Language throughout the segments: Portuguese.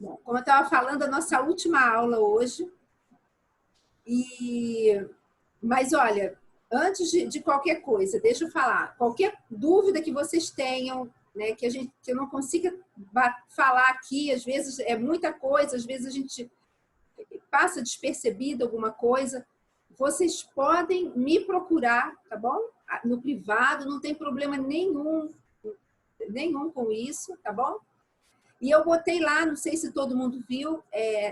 Bom, como eu estava falando, a nossa última aula hoje. Mas olha, antes de qualquer coisa, deixa eu falar. Qualquer dúvida que vocês tenham, né, que eu não consiga falar aqui, às vezes é muita coisa, às vezes a gente passa despercebido alguma coisa, vocês podem me procurar, tá bom? No privado, não tem problema nenhum com isso, tá bom? E eu botei lá, não sei se todo mundo viu,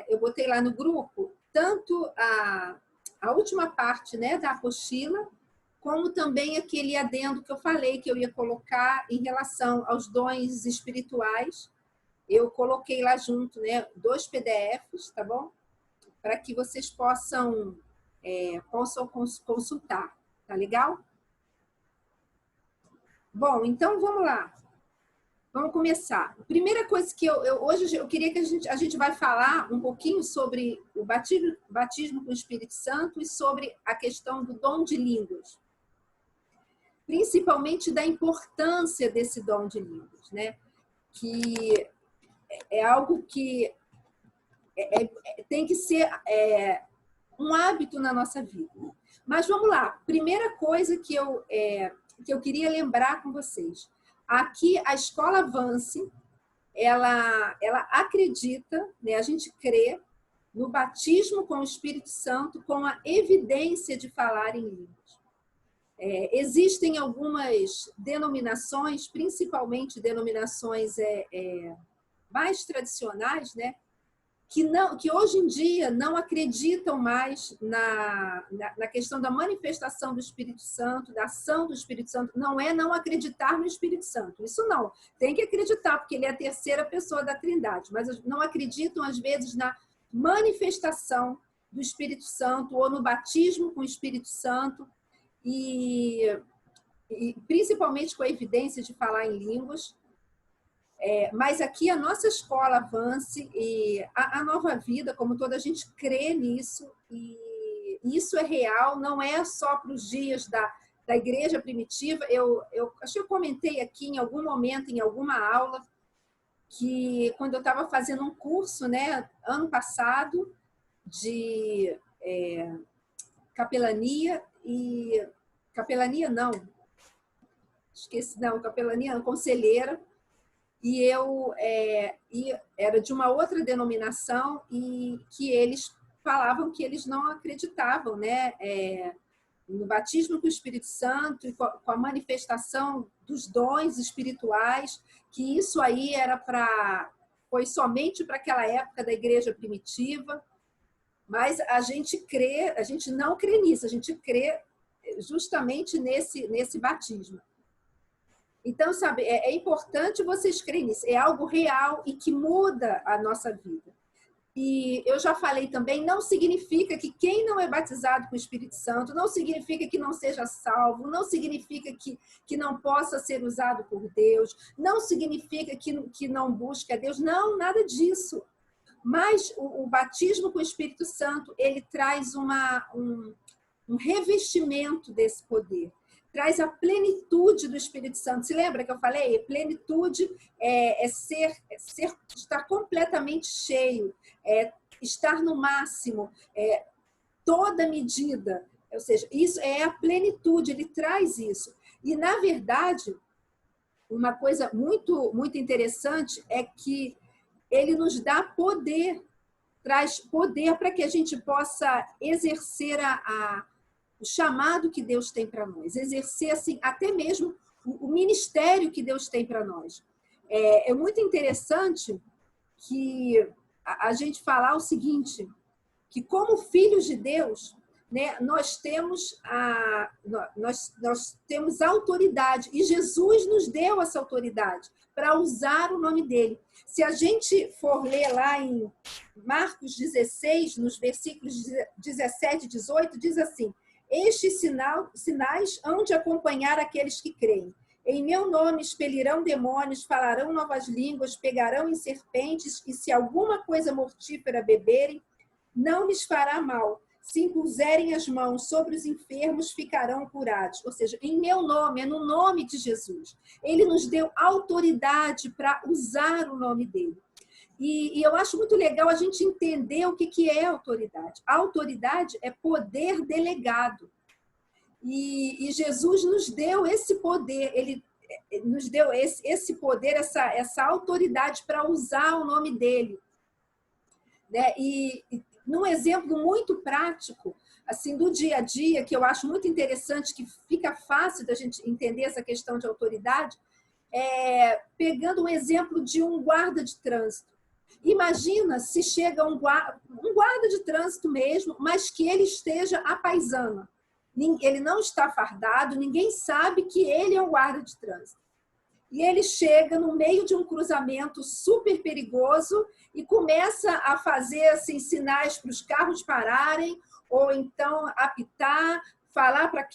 eu botei lá no grupo, tanto a última parte, né, da apostila, como também aquele adendo que eu falei que eu ia colocar em relação aos dons espirituais. Eu coloquei lá junto, né, 2 PDFs, tá bom? Para que vocês possam consultar, tá legal? Bom, então vamos lá. Vamos começar. A primeira coisa que hoje eu queria que a gente vai falar um pouquinho sobre o batismo com o Espírito Santo e sobre a questão do dom de línguas. Principalmente da importância desse dom de línguas, né? Que é algo que tem que ser um hábito na nossa vida. Mas vamos lá. Primeira coisa que eu queria lembrar com vocês. Aqui, a Escola Vance, ela acredita, né, a gente crê no batismo com o Espírito Santo com a evidência de falar em línguas. Existem algumas denominações, principalmente denominações mais tradicionais, né, que hoje em dia não acreditam mais na questão da manifestação do Espírito Santo, da ação do Espírito Santo. Não é não acreditar no Espírito Santo. Isso não. Tem que acreditar, porque ele é a terceira pessoa da Trindade. Mas não acreditam, às vezes, na manifestação do Espírito Santo ou no batismo com o Espírito Santo. E principalmente com a evidência de falar em línguas. Mas aqui a nossa escola Vance e a Nova Vida, como toda a gente crê nisso, e isso é real, não é só para os dias da igreja primitiva. Eu acho que eu comentei aqui em algum momento, em alguma aula, que quando eu estava fazendo um curso, né, ano passado, de capelania capelania não, conselheira. E era de uma outra denominação e que eles falavam que eles não acreditavam, né, no batismo com o Espírito Santo e com a manifestação dos dons espirituais, que isso aí foi somente para aquela época da igreja primitiva. Mas a gente não crê nisso, a gente crê justamente nesse batismo. Então, sabe, é importante vocês crerem nisso. É algo real e que muda a nossa vida. E eu já falei também, não significa que quem não é batizado com o Espírito Santo, não significa que não seja salvo, não significa que não possa ser usado por Deus, não significa que não busque a Deus. Não, nada disso. Mas o batismo com o Espírito Santo, ele traz um revestimento desse poder. Traz a plenitude do Espírito Santo. Se lembra que eu falei? Plenitude estar completamente cheio, estar no máximo, toda medida. Ou seja, isso é a plenitude, ele traz isso. E, na verdade, uma coisa muito, muito interessante é que ele nos dá poder, traz poder para que a gente possa exercer o chamado que Deus tem para nós, exercer assim, até mesmo o ministério que Deus tem para nós. É muito interessante que a gente falar o seguinte, que como filhos de Deus, né, nós temos autoridade, e Jesus nos deu essa autoridade para usar o nome dele. Se a gente for ler lá em Marcos 16, nos versículos 17 e 18, diz assim: estes sinais hão de acompanhar aqueles que creem. Em meu nome expelirão demônios, falarão novas línguas, pegarão em serpentes, e se alguma coisa mortífera beberem, não lhes fará mal. Se impuserem as mãos sobre os enfermos, ficarão curados. Ou seja, em meu nome, é no nome de Jesus. Ele nos deu autoridade para usar o nome dele. E eu acho muito legal a gente entender o que é autoridade. A autoridade é poder delegado. E Jesus nos deu esse poder, ele nos deu esse poder, essa autoridade para usar o nome dele. Né? E num exemplo muito prático, assim, do dia a dia, que eu acho muito interessante, que fica fácil da gente entender essa questão de autoridade, pegando um exemplo de um guarda de trânsito. Imagina se chega um guarda de trânsito mesmo, mas que ele esteja à paisana. Ele não está fardado, ninguém sabe que ele é um guarda de trânsito. E ele chega no meio de um cruzamento super perigoso e começa a fazer assim, sinais para os carros pararem, ou então apitar, falar para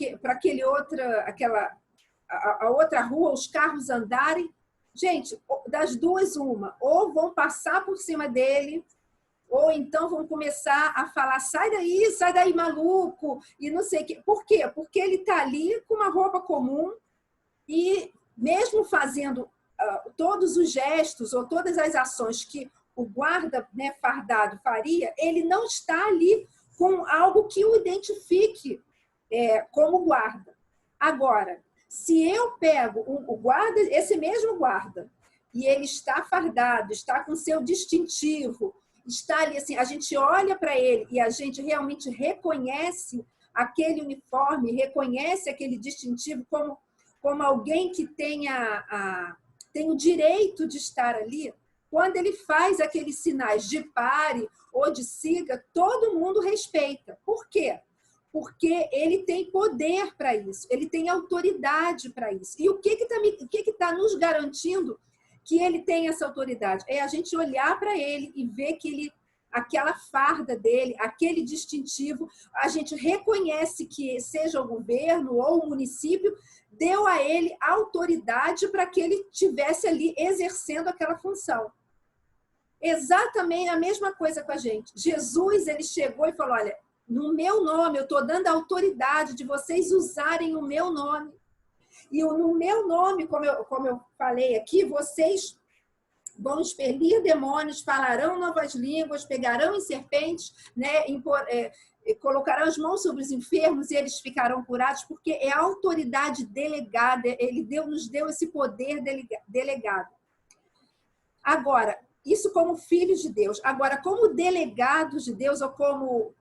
a outra rua, os carros andarem. Gente, das duas, uma. Ou vão passar por cima dele, ou então vão começar a falar, sai daí, maluco, e não sei o quê. Por quê? Porque ele está ali com uma roupa comum e mesmo fazendo todos os gestos ou todas as ações que o guarda, né, fardado faria, ele não está ali com algo que o identifique como guarda. Agora, se eu pego o guarda, esse mesmo guarda, e ele está fardado, está com seu distintivo, está ali assim, a gente olha para ele e a gente realmente reconhece aquele uniforme, reconhece aquele distintivo como alguém que tem o direito de estar ali. Quando ele faz aqueles sinais de pare ou de siga, todo mundo respeita. Por quê? Porque ele tem poder para isso, ele tem autoridade para isso. E o que está nos garantindo que ele tem essa autoridade? É a gente olhar para ele e ver que aquela farda dele, aquele distintivo, a gente reconhece que seja o governo ou o município, deu a ele autoridade para que ele estivesse ali exercendo aquela função. Exatamente a mesma coisa com a gente. Jesus, ele chegou e falou, olha, no meu nome, eu estou dando a autoridade de vocês usarem o meu nome. E no meu nome, como eu falei aqui, vocês vão expelir demônios, falarão novas línguas, pegarão em serpentes, né, colocarão as mãos sobre os enfermos e eles ficarão curados, porque é a autoridade delegada, ele nos deu esse poder delegado. Agora, isso como filhos de Deus. Agora, como delegados de Deus, ou como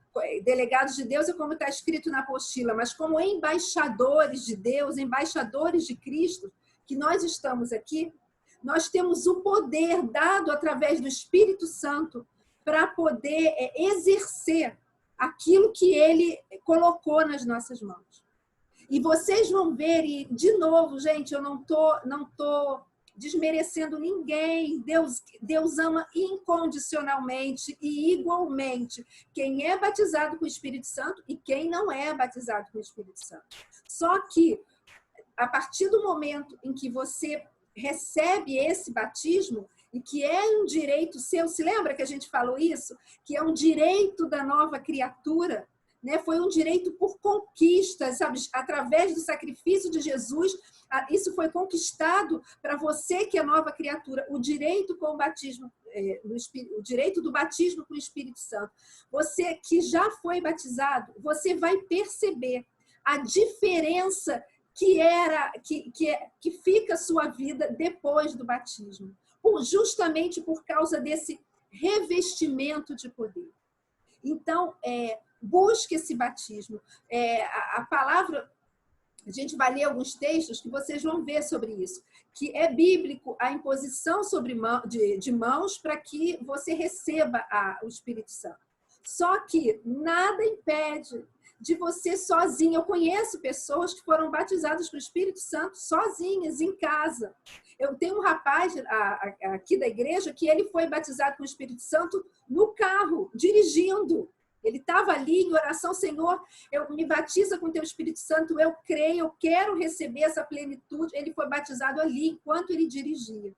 delegados de Deus é como está escrito na apostila, mas como embaixadores de Deus, embaixadores de Cristo, que nós estamos aqui, nós temos o poder dado através do Espírito Santo para poder exercer aquilo que ele colocou nas nossas mãos. E vocês vão ver, e de novo, gente, eu não tô desmerecendo ninguém. Deus ama incondicionalmente e igualmente quem é batizado com o Espírito Santo e quem não é batizado com o Espírito Santo. Só que, a partir do momento em que você recebe esse batismo, e que é um direito seu, se lembra que a gente falou isso? Que é um direito da nova criatura, né? Foi um direito por conquista, sabe? Através do sacrifício de Jesus, isso foi conquistado para você que é nova criatura, o direito com o batismo, o direito do batismo com o Espírito Santo. Você que já foi batizado, você vai perceber a diferença que fica a sua vida depois do batismo, justamente por causa desse revestimento de poder. Então, busque esse batismo. A palavra, a gente vai ler alguns textos que vocês vão ver sobre isso, que é bíblico a imposição de mãos para que você receba o Espírito Santo. Só que nada impede de você sozinha. Eu conheço pessoas que foram batizadas com o Espírito Santo sozinhas, em casa. Eu tenho um rapaz aqui da igreja que ele foi batizado com o Espírito Santo no carro, dirigindo. Ele estava ali em oração, Senhor, me batiza com o teu Espírito Santo, eu creio, eu quero receber essa plenitude. Ele foi batizado ali enquanto ele dirigia.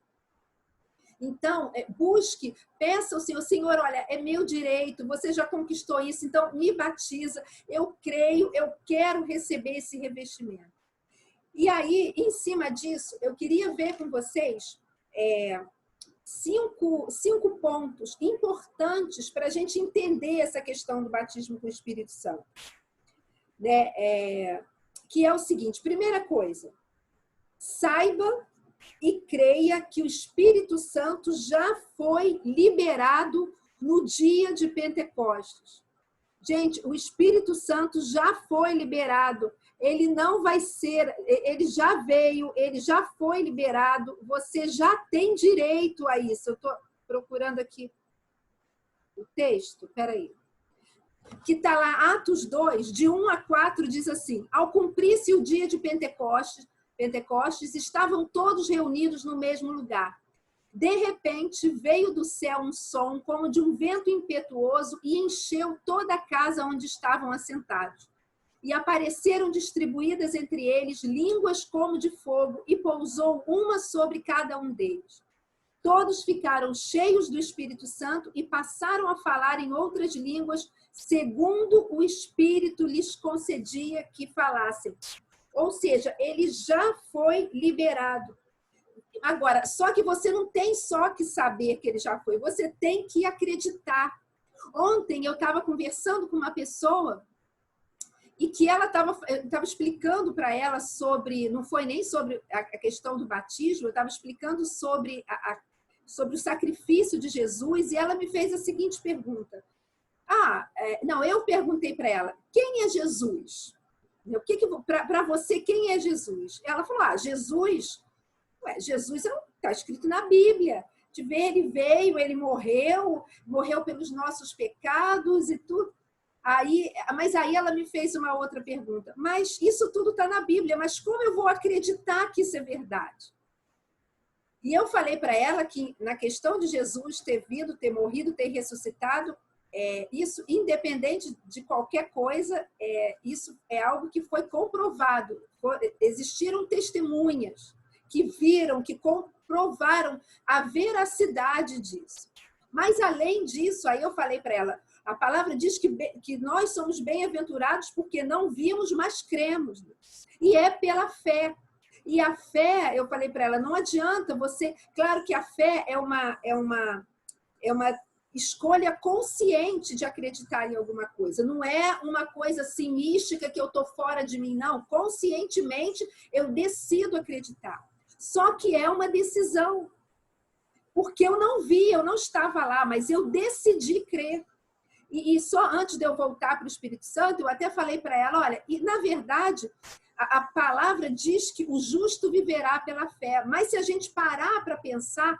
Então, busque, peça ao Senhor, olha, é meu direito, você já conquistou isso, então me batiza, eu creio, eu quero receber esse revestimento. E aí, em cima disso, eu queria ver com vocês cinco pontos importantes para a gente entender essa questão do batismo com o Espírito Santo. Né? Que é o seguinte: primeira coisa, saiba e creia que o Espírito Santo já foi liberado no dia de Pentecostes. Gente, o Espírito Santo já foi liberado. Ele não vai ser, ele já veio, ele já foi liberado. Você já tem direito a isso. Eu estou procurando aqui o texto, peraí. Que está lá, Atos 2, de 1 a 4, diz assim: ao cumprir-se o dia de Pentecostes, estavam todos reunidos no mesmo lugar. De repente, veio do céu um som como de um vento impetuoso e encheu toda a casa onde estavam assentados. E apareceram distribuídas entre eles línguas como de fogo, e pousou uma sobre cada um deles. Todos ficaram cheios do Espírito Santo e passaram a falar em outras línguas, segundo o Espírito lhes concedia que falassem. Ou seja, ele já foi liberado. Agora, só que você não tem só que saber que ele já foi, você tem que acreditar. Ontem eu estava conversando com uma pessoa e que ela estava explicando para ela sobre, não foi nem sobre a questão do batismo, eu estava explicando sobre sobre o sacrifício de Jesus, e ela me fez a seguinte pergunta. Não, eu perguntei para ela, quem é Jesus? Para você, quem é Jesus? Ela falou, Jesus está escrito na Bíblia. Ele veio, ele morreu pelos nossos pecados e tudo. Mas aí ela me fez uma outra pergunta. Mas isso tudo está na Bíblia, mas como eu vou acreditar que isso é verdade? E eu falei para ela que na questão de Jesus ter vindo, ter morrido, ter ressuscitado, isso, independente de qualquer coisa, isso é algo que foi comprovado. Existiram testemunhas que viram, que comprovaram a veracidade disso. Mas, além disso, aí eu falei para ela, a palavra diz que nós somos bem-aventurados porque não vimos, mas cremos. E é pela fé. E a fé, eu falei para ela, não adianta você... Claro que a fé é uma escolha consciente de acreditar em alguma coisa. Não é uma coisa assim mística que eu estou fora de mim, não. Conscientemente, eu decido acreditar. Só que é uma decisão. Porque eu não vi, eu não estava lá, mas eu decidi crer. E só antes de eu voltar para o Espírito Santo, eu até falei para ela, olha, e na verdade, a palavra diz que o justo viverá pela fé. Mas se a gente parar para pensar,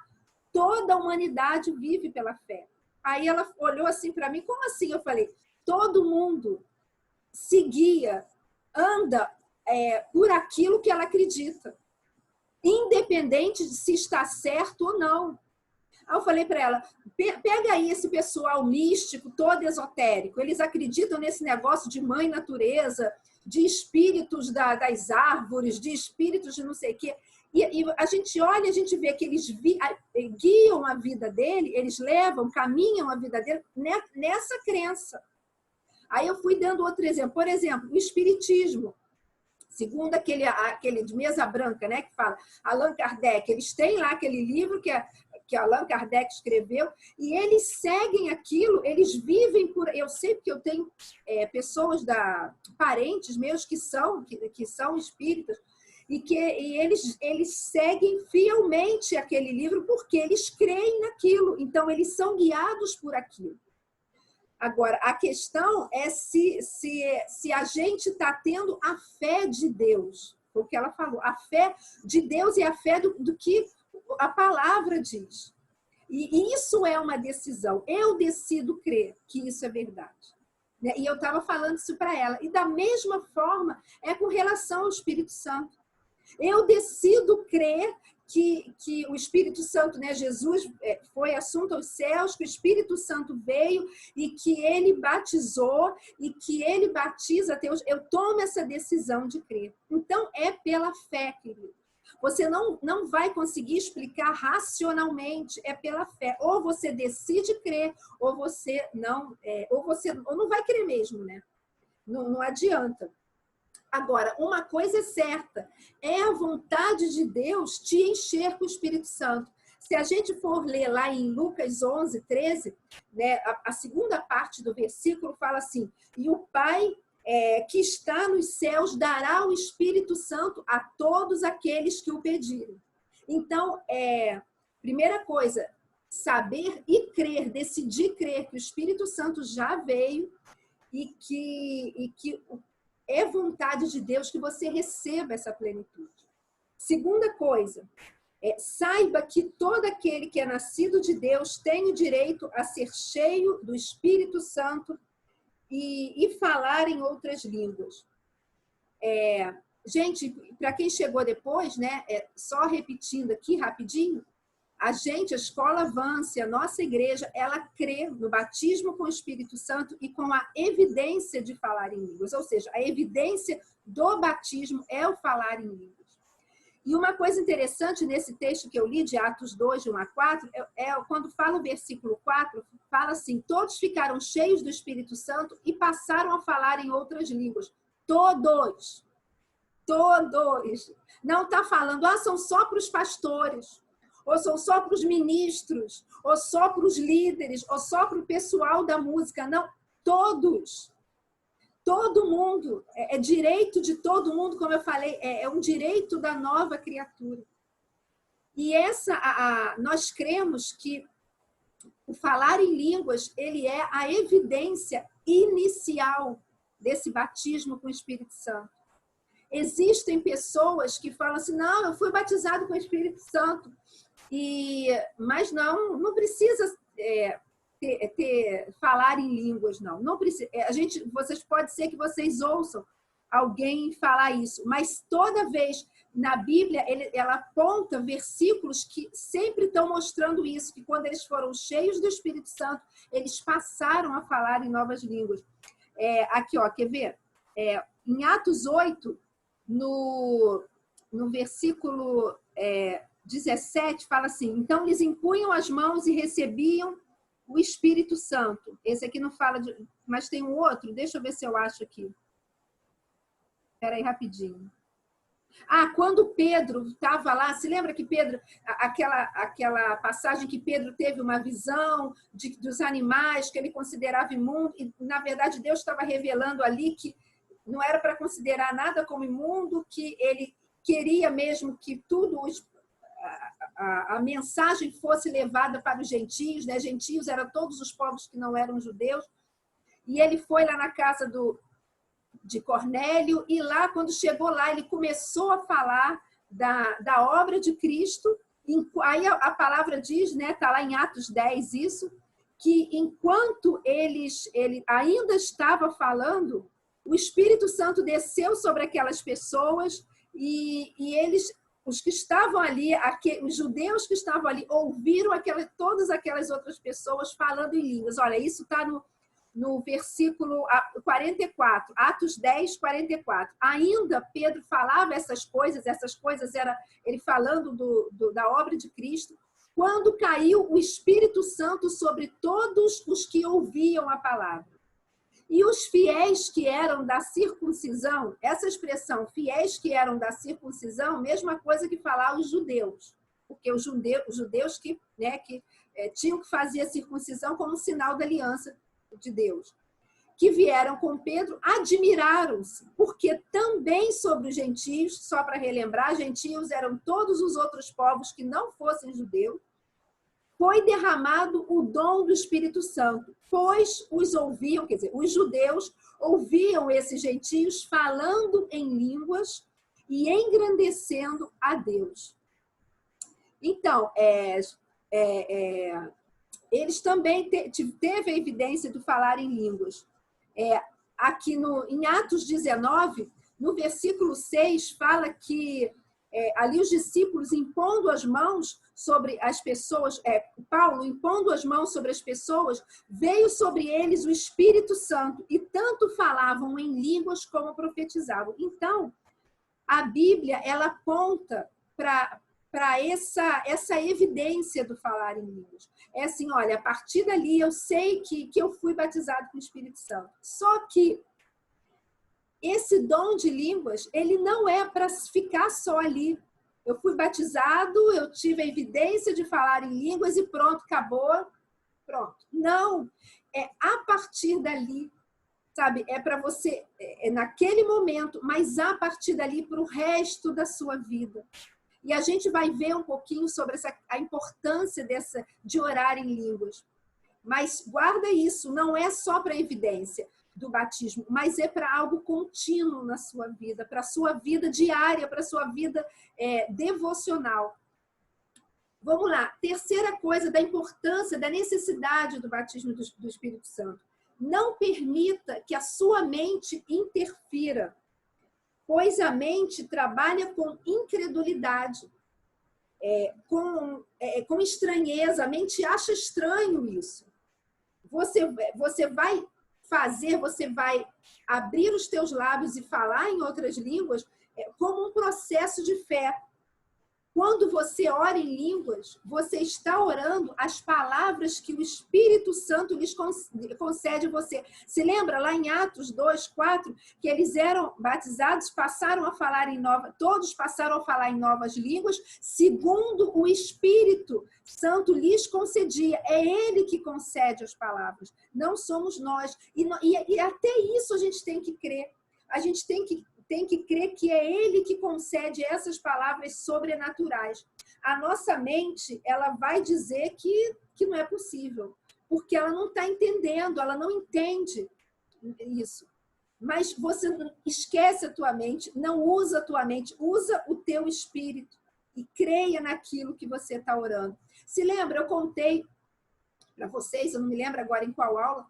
toda a humanidade vive pela fé. Aí ela olhou assim para mim, como assim? Eu falei, todo mundo anda por aquilo que ela acredita, independente de se está certo ou não. Aí eu falei para ela, pega aí esse pessoal místico, todo esotérico, eles acreditam nesse negócio de mãe natureza, de espíritos das árvores, de espíritos de não sei o quê. E a gente olha, a gente vê que eles guiam a vida dele, eles caminham a vida dele nessa crença. Aí eu fui dando outro exemplo. Por exemplo, o espiritismo. Segundo aquele de mesa branca, né, que fala Allan Kardec, eles têm lá aquele livro que Allan Kardec escreveu, e eles seguem aquilo, eles vivem por... Eu sei porque eu tenho pessoas, parentes meus que são espíritas, e eles seguem fielmente aquele livro porque eles creem naquilo, então eles são guiados por aquilo. Agora, a questão é se a gente está tendo a fé de Deus, o que ela falou, a fé de Deus e a fé do que a palavra diz. E isso é uma decisão. Eu decido crer que isso é verdade. Né? E eu estava falando isso para ela. E da mesma forma é com relação ao Espírito Santo. Eu decido crer que o Espírito Santo, né, Jesus foi assunto aos céus, que o Espírito Santo veio e que ele batizou e que ele batiza até hoje. Eu tomo essa decisão de crer. Então, é pela fé, querido. Você não vai conseguir explicar racionalmente, é pela fé. Ou você decide crer, ou você não vai crer mesmo, né? Não adianta. Agora, uma coisa é certa, é a vontade de Deus te encher com o Espírito Santo. Se a gente for ler lá em Lucas 11, 13, né, a segunda parte do versículo fala assim: e o Pai que está nos céus dará o Espírito Santo a todos aqueles que o pedirem. Então, primeira coisa, saber e crer, decidir crer que o Espírito Santo já veio e que é vontade de Deus que você receba essa plenitude. Segunda coisa, saiba que todo aquele que é nascido de Deus tem o direito a ser cheio do Espírito Santo e falar em outras línguas. Gente, para quem chegou depois, né, só repetindo aqui rapidinho, a Escola Avance, a nossa igreja, ela crê no batismo com o Espírito Santo e com a evidência de falar em línguas. Ou seja, a evidência do batismo é o falar em línguas. E uma coisa interessante nesse texto que eu li, de Atos 2, de 1 a 4, quando fala o versículo 4, fala assim: todos ficaram cheios do Espírito Santo e passaram a falar em outras línguas. Todos. Todos. Não está falando, são só para os pastores, ou são só para os ministros, ou só para os líderes, ou só para o pessoal da música. Não, todos. Todo mundo, é direito de todo mundo, como eu falei, é um direito da nova criatura. E nós cremos que o falar em línguas, ele é a evidência inicial desse batismo com o Espírito Santo. Existem pessoas que falam assim: não, eu fui batizado com o Espírito Santo, mas não precisa falar em línguas, não precisa. Vocês pode ser que vocês ouçam alguém falar isso, mas toda vez na Bíblia ela aponta versículos que sempre estão mostrando isso, que quando eles foram cheios do Espírito Santo, eles passaram a falar em novas línguas. Aqui, ó, quer ver? Em Atos 8, no versículo 17, fala assim: então eles impunham as mãos e recebiam o Espírito Santo. Esse aqui não fala mas tem um outro, deixa eu ver se eu acho aqui. Espera aí rapidinho. Quando Pedro estava lá, se lembra que Pedro, aquela passagem que Pedro teve uma visão dos animais que ele considerava imundo, e na verdade Deus estava revelando ali que não era para considerar nada como imundo, que ele queria mesmo que tudo a mensagem fosse levada para os gentios, né? Gentios eram todos os povos que não eram judeus, e ele foi lá na casa de Cornélio, e lá, quando chegou lá, ele começou a falar da obra de Cristo. Aí a palavra diz, né, está lá em Atos 10 isso, que enquanto ele ainda estava falando, o Espírito Santo desceu sobre aquelas pessoas e eles, os que estavam ali, os judeus que estavam ali, ouviram todas aquelas outras pessoas falando em línguas. Olha, isso está no versículo 44, Atos 10, 44. Ainda Pedro falava essas coisas era ele falando da obra de Cristo, quando caiu o Espírito Santo sobre todos os que ouviam a palavra. E os fiéis que eram da circuncisão, essa expressão, fiéis que eram da circuncisão, mesma coisa que falar os judeus, porque os judeus que tinham que fazer a circuncisão como sinal da aliança de Deus, que vieram com Pedro, admiraram-se, porque também sobre os gentios, só para relembrar, gentios eram todos os outros povos que não fossem judeus, foi derramado o dom do Espírito Santo, pois os ouviam, quer dizer, os judeus ouviam esses gentios falando em línguas e engrandecendo a Deus. Então, eles também teve a evidência do falar em línguas. Aqui em Atos 19, no versículo 6, fala que ali os discípulos impondo as mãos sobre as pessoas, Paulo impondo as mãos sobre as pessoas, veio sobre eles o Espírito Santo e tanto falavam em línguas como profetizavam. Então, a Bíblia, ela aponta para essa evidência do falar em línguas. É assim, olha, a partir dali eu sei que eu fui batizado com o Espírito Santo. Só que esse dom de línguas, ele não é para ficar só ali. Eu fui batizado, eu tive a evidência de falar em línguas e pronto, acabou. Pronto. Não, é a partir dali, sabe? É para você, naquele momento, mas a partir dali para o resto da sua vida. E a gente vai ver um pouquinho sobre a importância de orar em línguas. Mas guarda isso, não é só para evidência do batismo, mas é para algo contínuo na sua vida, para a sua vida diária, para a sua vida devocional. Vamos lá. Terceira coisa da importância, da necessidade do batismo do Espírito Santo. Não permita que a sua mente interfira, pois a mente trabalha com incredulidade, com estranheza. A mente acha estranho isso. Você vai você vai abrir os teus lábios e falar em outras línguas como um processo de fé. Quando você ora em línguas, você está orando as palavras que o Espírito Santo lhes concede a você. Se lembra lá em Atos 2:4, que eles eram batizados, todos passaram a falar em novas línguas, segundo o Espírito Santo lhes concedia. É Ele que concede as palavras, não somos nós. E até isso a gente tem que crer. A gente tem que crer que é Ele que concede essas palavras sobrenaturais. A nossa mente, ela vai dizer que não é possível, porque ela não está entendendo, ela não entende isso. Mas você esquece a tua mente, não usa a tua mente, usa o teu espírito e creia naquilo que você está orando. Se lembra, eu contei para vocês, eu não me lembro agora em qual aula,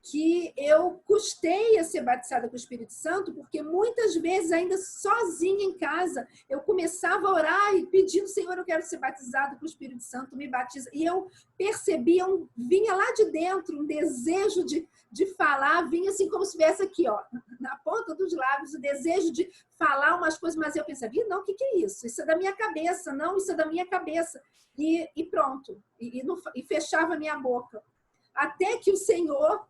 que eu custei a ser batizada com o Espírito Santo, porque muitas vezes, ainda sozinha em casa, eu começava a orar e pedindo, Senhor, eu quero ser batizada com o Espírito Santo, me batiza. E eu percebia, vinha lá de dentro um desejo de falar, vinha assim como se estivesse aqui, ó, na ponta dos lábios, o desejo de falar umas coisas, mas eu pensava, não, o que é isso? Isso é da minha cabeça, não, isso é da minha cabeça. E pronto, e fechava a minha boca. Até que o Senhor...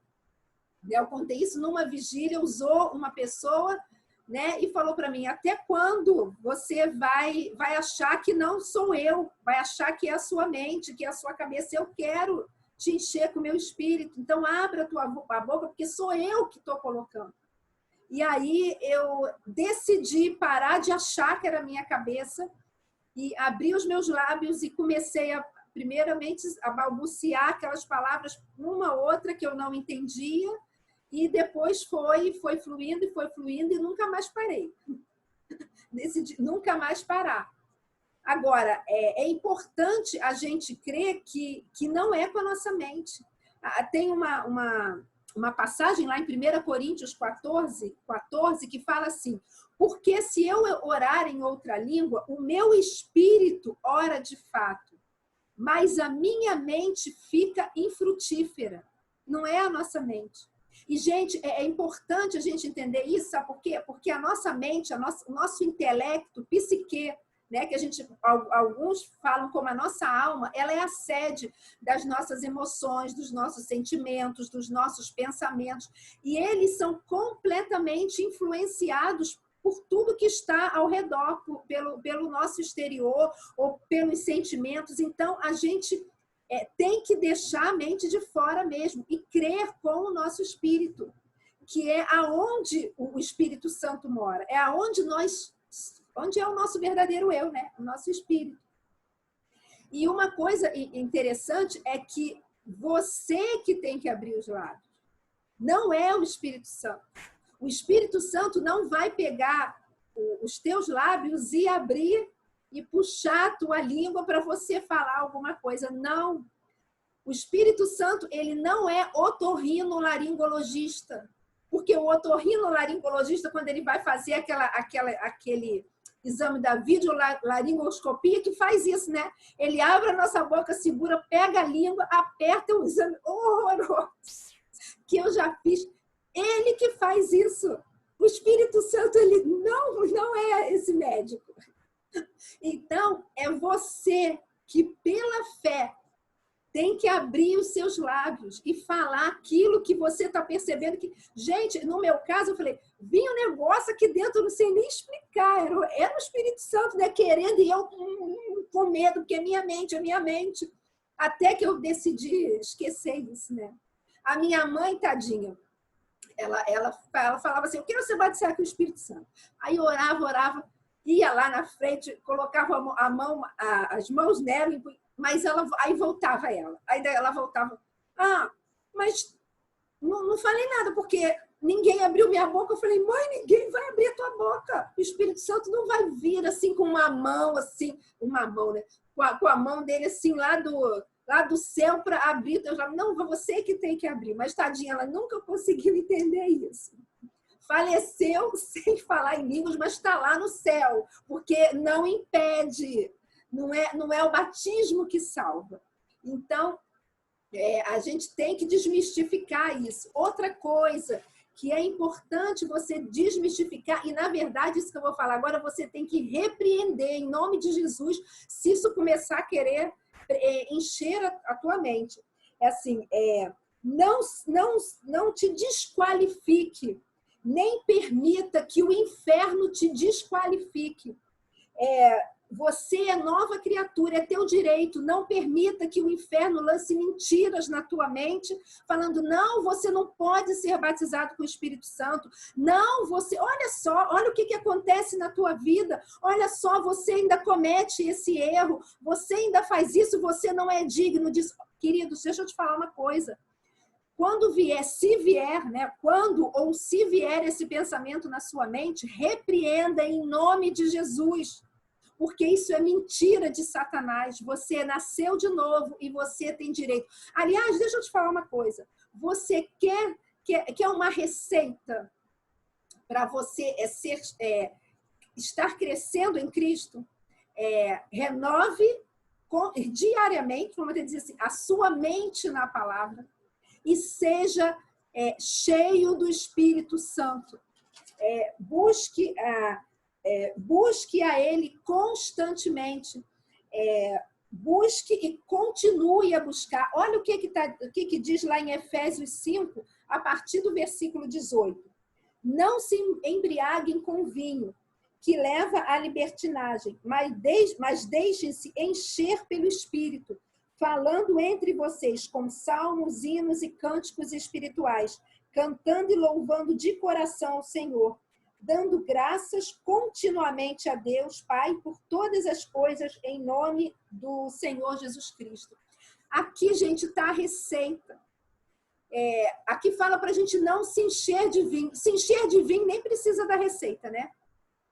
Eu contei isso numa vigília, usou uma pessoa, né, e falou para mim, até quando você vai achar que não sou eu, vai achar que é a sua mente, que é a sua cabeça, eu quero te encher com o meu espírito, então abra a boca, porque sou eu que estou colocando. E aí eu decidi parar de achar que era a minha cabeça e abri os meus lábios e comecei primeiramente a balbuciar aquelas palavras, uma outra que eu não entendia, e depois foi fluindo e nunca mais parei. Decidi nunca mais parar. Agora, é importante a gente crer que não é com a nossa mente. Tem uma passagem lá em 1 Coríntios 14, que fala assim, porque se eu orar em outra língua, o meu espírito ora de fato, mas a minha mente fica infrutífera. Não é a nossa mente. E, gente, é importante a gente entender isso, sabe por quê? Porque a nossa mente, o nosso intelecto, psique, né, que alguns falam como a nossa alma, ela é a sede das nossas emoções, dos nossos sentimentos, dos nossos pensamentos. E eles são completamente influenciados por tudo que está ao redor, pelo nosso exterior ou pelos sentimentos. Então, a gente... tem que deixar a mente de fora mesmo e crer com o nosso espírito, que é aonde o Espírito Santo mora, é onde é o nosso verdadeiro eu, né? O nosso espírito. E uma coisa interessante é que você que tem que abrir os lábios, não é o Espírito Santo. O Espírito Santo não vai pegar os teus lábios e abrir e puxar a tua língua para você falar alguma coisa. Não. O Espírito Santo, ele não é otorrinolaringologista. Porque o otorrinolaringologista, quando ele vai fazer aquele exame da videolaringoscopia, que faz isso, né? Ele abre a nossa boca, segura, pega a língua, aperta um exame horroroso que eu já fiz. Ele que faz isso. O Espírito Santo, ele não é esse médico. Então, é você que, pela fé, tem que abrir os seus lábios e falar aquilo que você está percebendo que... Gente, no meu caso, eu falei, vinha um negócio aqui dentro, eu não sei nem explicar. Era o Espírito Santo, né, querendo, e eu com medo, porque é minha mente. Até que eu decidi esquecer isso, né? A minha mãe, tadinha, ela falava assim, eu quero ser batizada com o Espírito Santo. Aí eu orava, ia lá na frente, colocava as mãos nela, mas aí voltava ela. Aí ela voltava, mas não falei nada, porque ninguém abriu minha boca. Eu falei, mãe, ninguém vai abrir a tua boca. O Espírito Santo não vai vir assim com uma mão, assim, né? Com a mão dele assim, lá do céu para abrir. Eu já, não, você que tem que abrir. Mas, tadinha, ela nunca conseguiu entender isso. Faleceu sem falar em línguas, mas está lá no céu, porque não impede. Não é o batismo que salva. Então, a gente tem que desmistificar isso. Outra coisa que é importante você desmistificar, e na verdade, isso que eu vou falar agora, você tem que repreender em nome de Jesus, se isso começar a querer encher a tua mente. É assim, não te desqualifique, nem permita que o inferno te desqualifique. Você é nova criatura, é teu direito. Não permita que o inferno lance mentiras na tua mente, falando, não, você não pode ser batizado com o Espírito Santo. Não, olha só, olha o que acontece na tua vida. Olha só, você ainda comete esse erro, você ainda faz isso, você não é digno disso. Queridos, deixa eu te falar uma coisa. Quando vier, se vier, né? Quando ou se vier esse pensamento na sua mente, repreenda em nome de Jesus. Porque isso é mentira de Satanás. Você nasceu de novo e você tem direito. Aliás, deixa eu te falar uma coisa. Você quer uma receita para você estar crescendo em Cristo? Renove diariamente, vamos dizer assim, a sua mente na palavra e seja cheio do Espírito Santo. Busque a Ele constantemente. Busque e continue a buscar. Olha o que diz lá em Efésios 5, a partir do versículo 18. Não se embriaguem com vinho, que leva à libertinagem, mas deixem-se encher pelo Espírito, falando entre vocês com salmos, hinos e cânticos espirituais, cantando e louvando de coração ao Senhor, dando graças continuamente a Deus, Pai, por todas as coisas, em nome do Senhor Jesus Cristo. Aqui, gente, está a receita. Aqui fala para a gente não se encher de vinho. Se encher de vinho nem precisa da receita, né?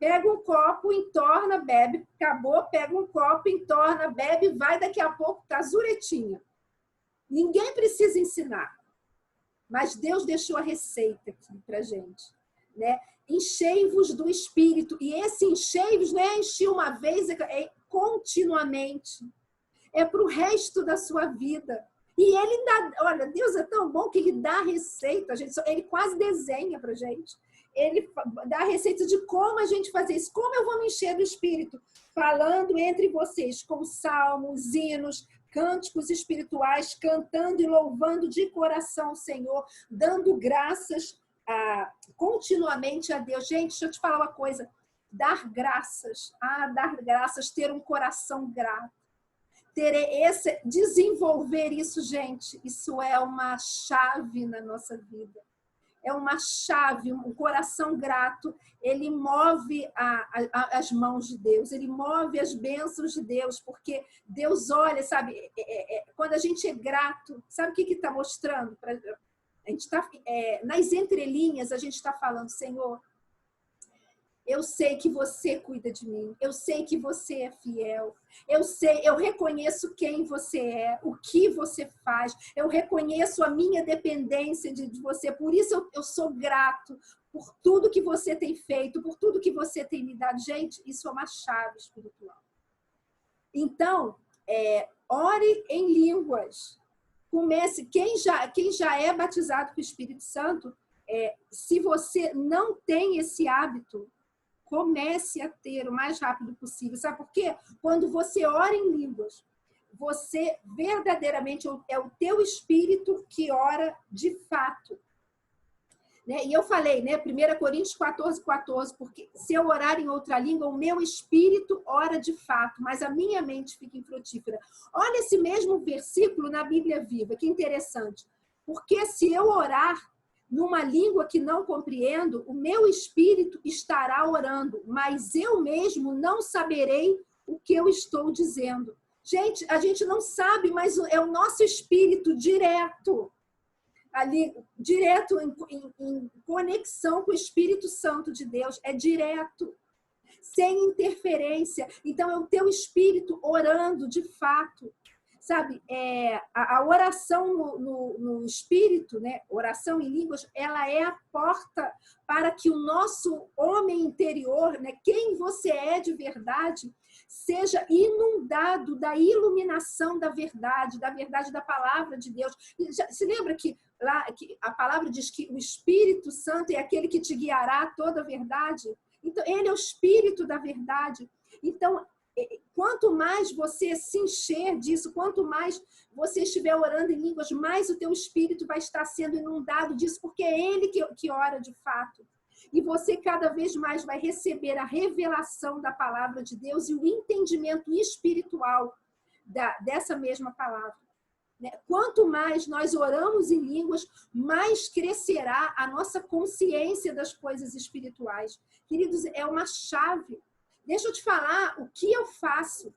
Pega um copo, entorna, bebe, acabou, pega um copo, entorna, bebe, vai, daqui a pouco tá zuretinha. Ninguém precisa ensinar. Mas Deus deixou a receita aqui pra gente, né? Enchei-vos do Espírito. E esse enchei-vos não é encher uma vez, é continuamente. É para o resto da sua vida. E ele dá, olha, Deus é tão bom que ele dá a receita, ele quase desenha pra gente. Ele dá a receita de como a gente fazer isso. Como eu vou me encher do Espírito? Falando entre vocês com salmos, hinos, cânticos espirituais, cantando e louvando de coração o Senhor, dando graças continuamente a Deus. Gente, deixa eu te falar uma coisa. Dar graças, ter um coração grato. Desenvolver isso, gente, isso é uma chave na nossa vida. É uma chave, um coração grato, ele move as mãos de Deus, ele move as bênçãos de Deus, porque Deus olha, sabe, quando a gente é grato, sabe o que está mostrando? A gente tá, nas entrelinhas, a gente está falando, Senhor, eu sei que você cuida de mim, eu sei que você é fiel, eu reconheço quem você é, o que você faz, eu reconheço a minha dependência de você, por isso eu sou grato por tudo que você tem feito, por tudo que você tem me dado. Gente, isso é uma chave espiritual. Então, ore em línguas. Comece, quem já é batizado com o Espírito Santo, se você não tem esse hábito, comece a ter o mais rápido possível. Sabe por quê? Quando você ora em línguas, você verdadeiramente é o teu espírito que ora de fato. Né? E eu falei, né, 1 Coríntios 14, 14, porque se eu orar em outra língua, o meu espírito ora de fato, mas a minha mente fica infrutífera. Olha esse mesmo versículo na Bíblia Viva, que interessante. Porque se eu orar numa língua que não compreendo, o meu espírito estará orando, mas eu mesmo não saberei o que eu estou dizendo. Gente, a gente não sabe, mas é o nosso espírito direto, ali, direto em conexão com o Espírito Santo de Deus, é direto, sem interferência. Então, é o teu espírito orando de fato. Sabe, a oração no espírito, né? Oração em línguas, ela é a porta para que o nosso homem interior, né? Quem você é de verdade, seja inundado da iluminação da verdade da palavra de Deus. Se lembra que lá que a palavra diz que o Espírito Santo é aquele que te guiará a toda a verdade? Então, ele é o Espírito da verdade. Então, quanto mais você se encher disso, quanto mais você estiver orando em línguas, mais o teu espírito vai estar sendo inundado disso, porque é ele que ora de fato. E você cada vez mais vai receber a revelação da palavra de Deus e o entendimento espiritual dessa mesma palavra. Quanto mais nós oramos em línguas, mais crescerá a nossa consciência das coisas espirituais. Queridos, é uma chave. Deixa eu te falar o que eu faço.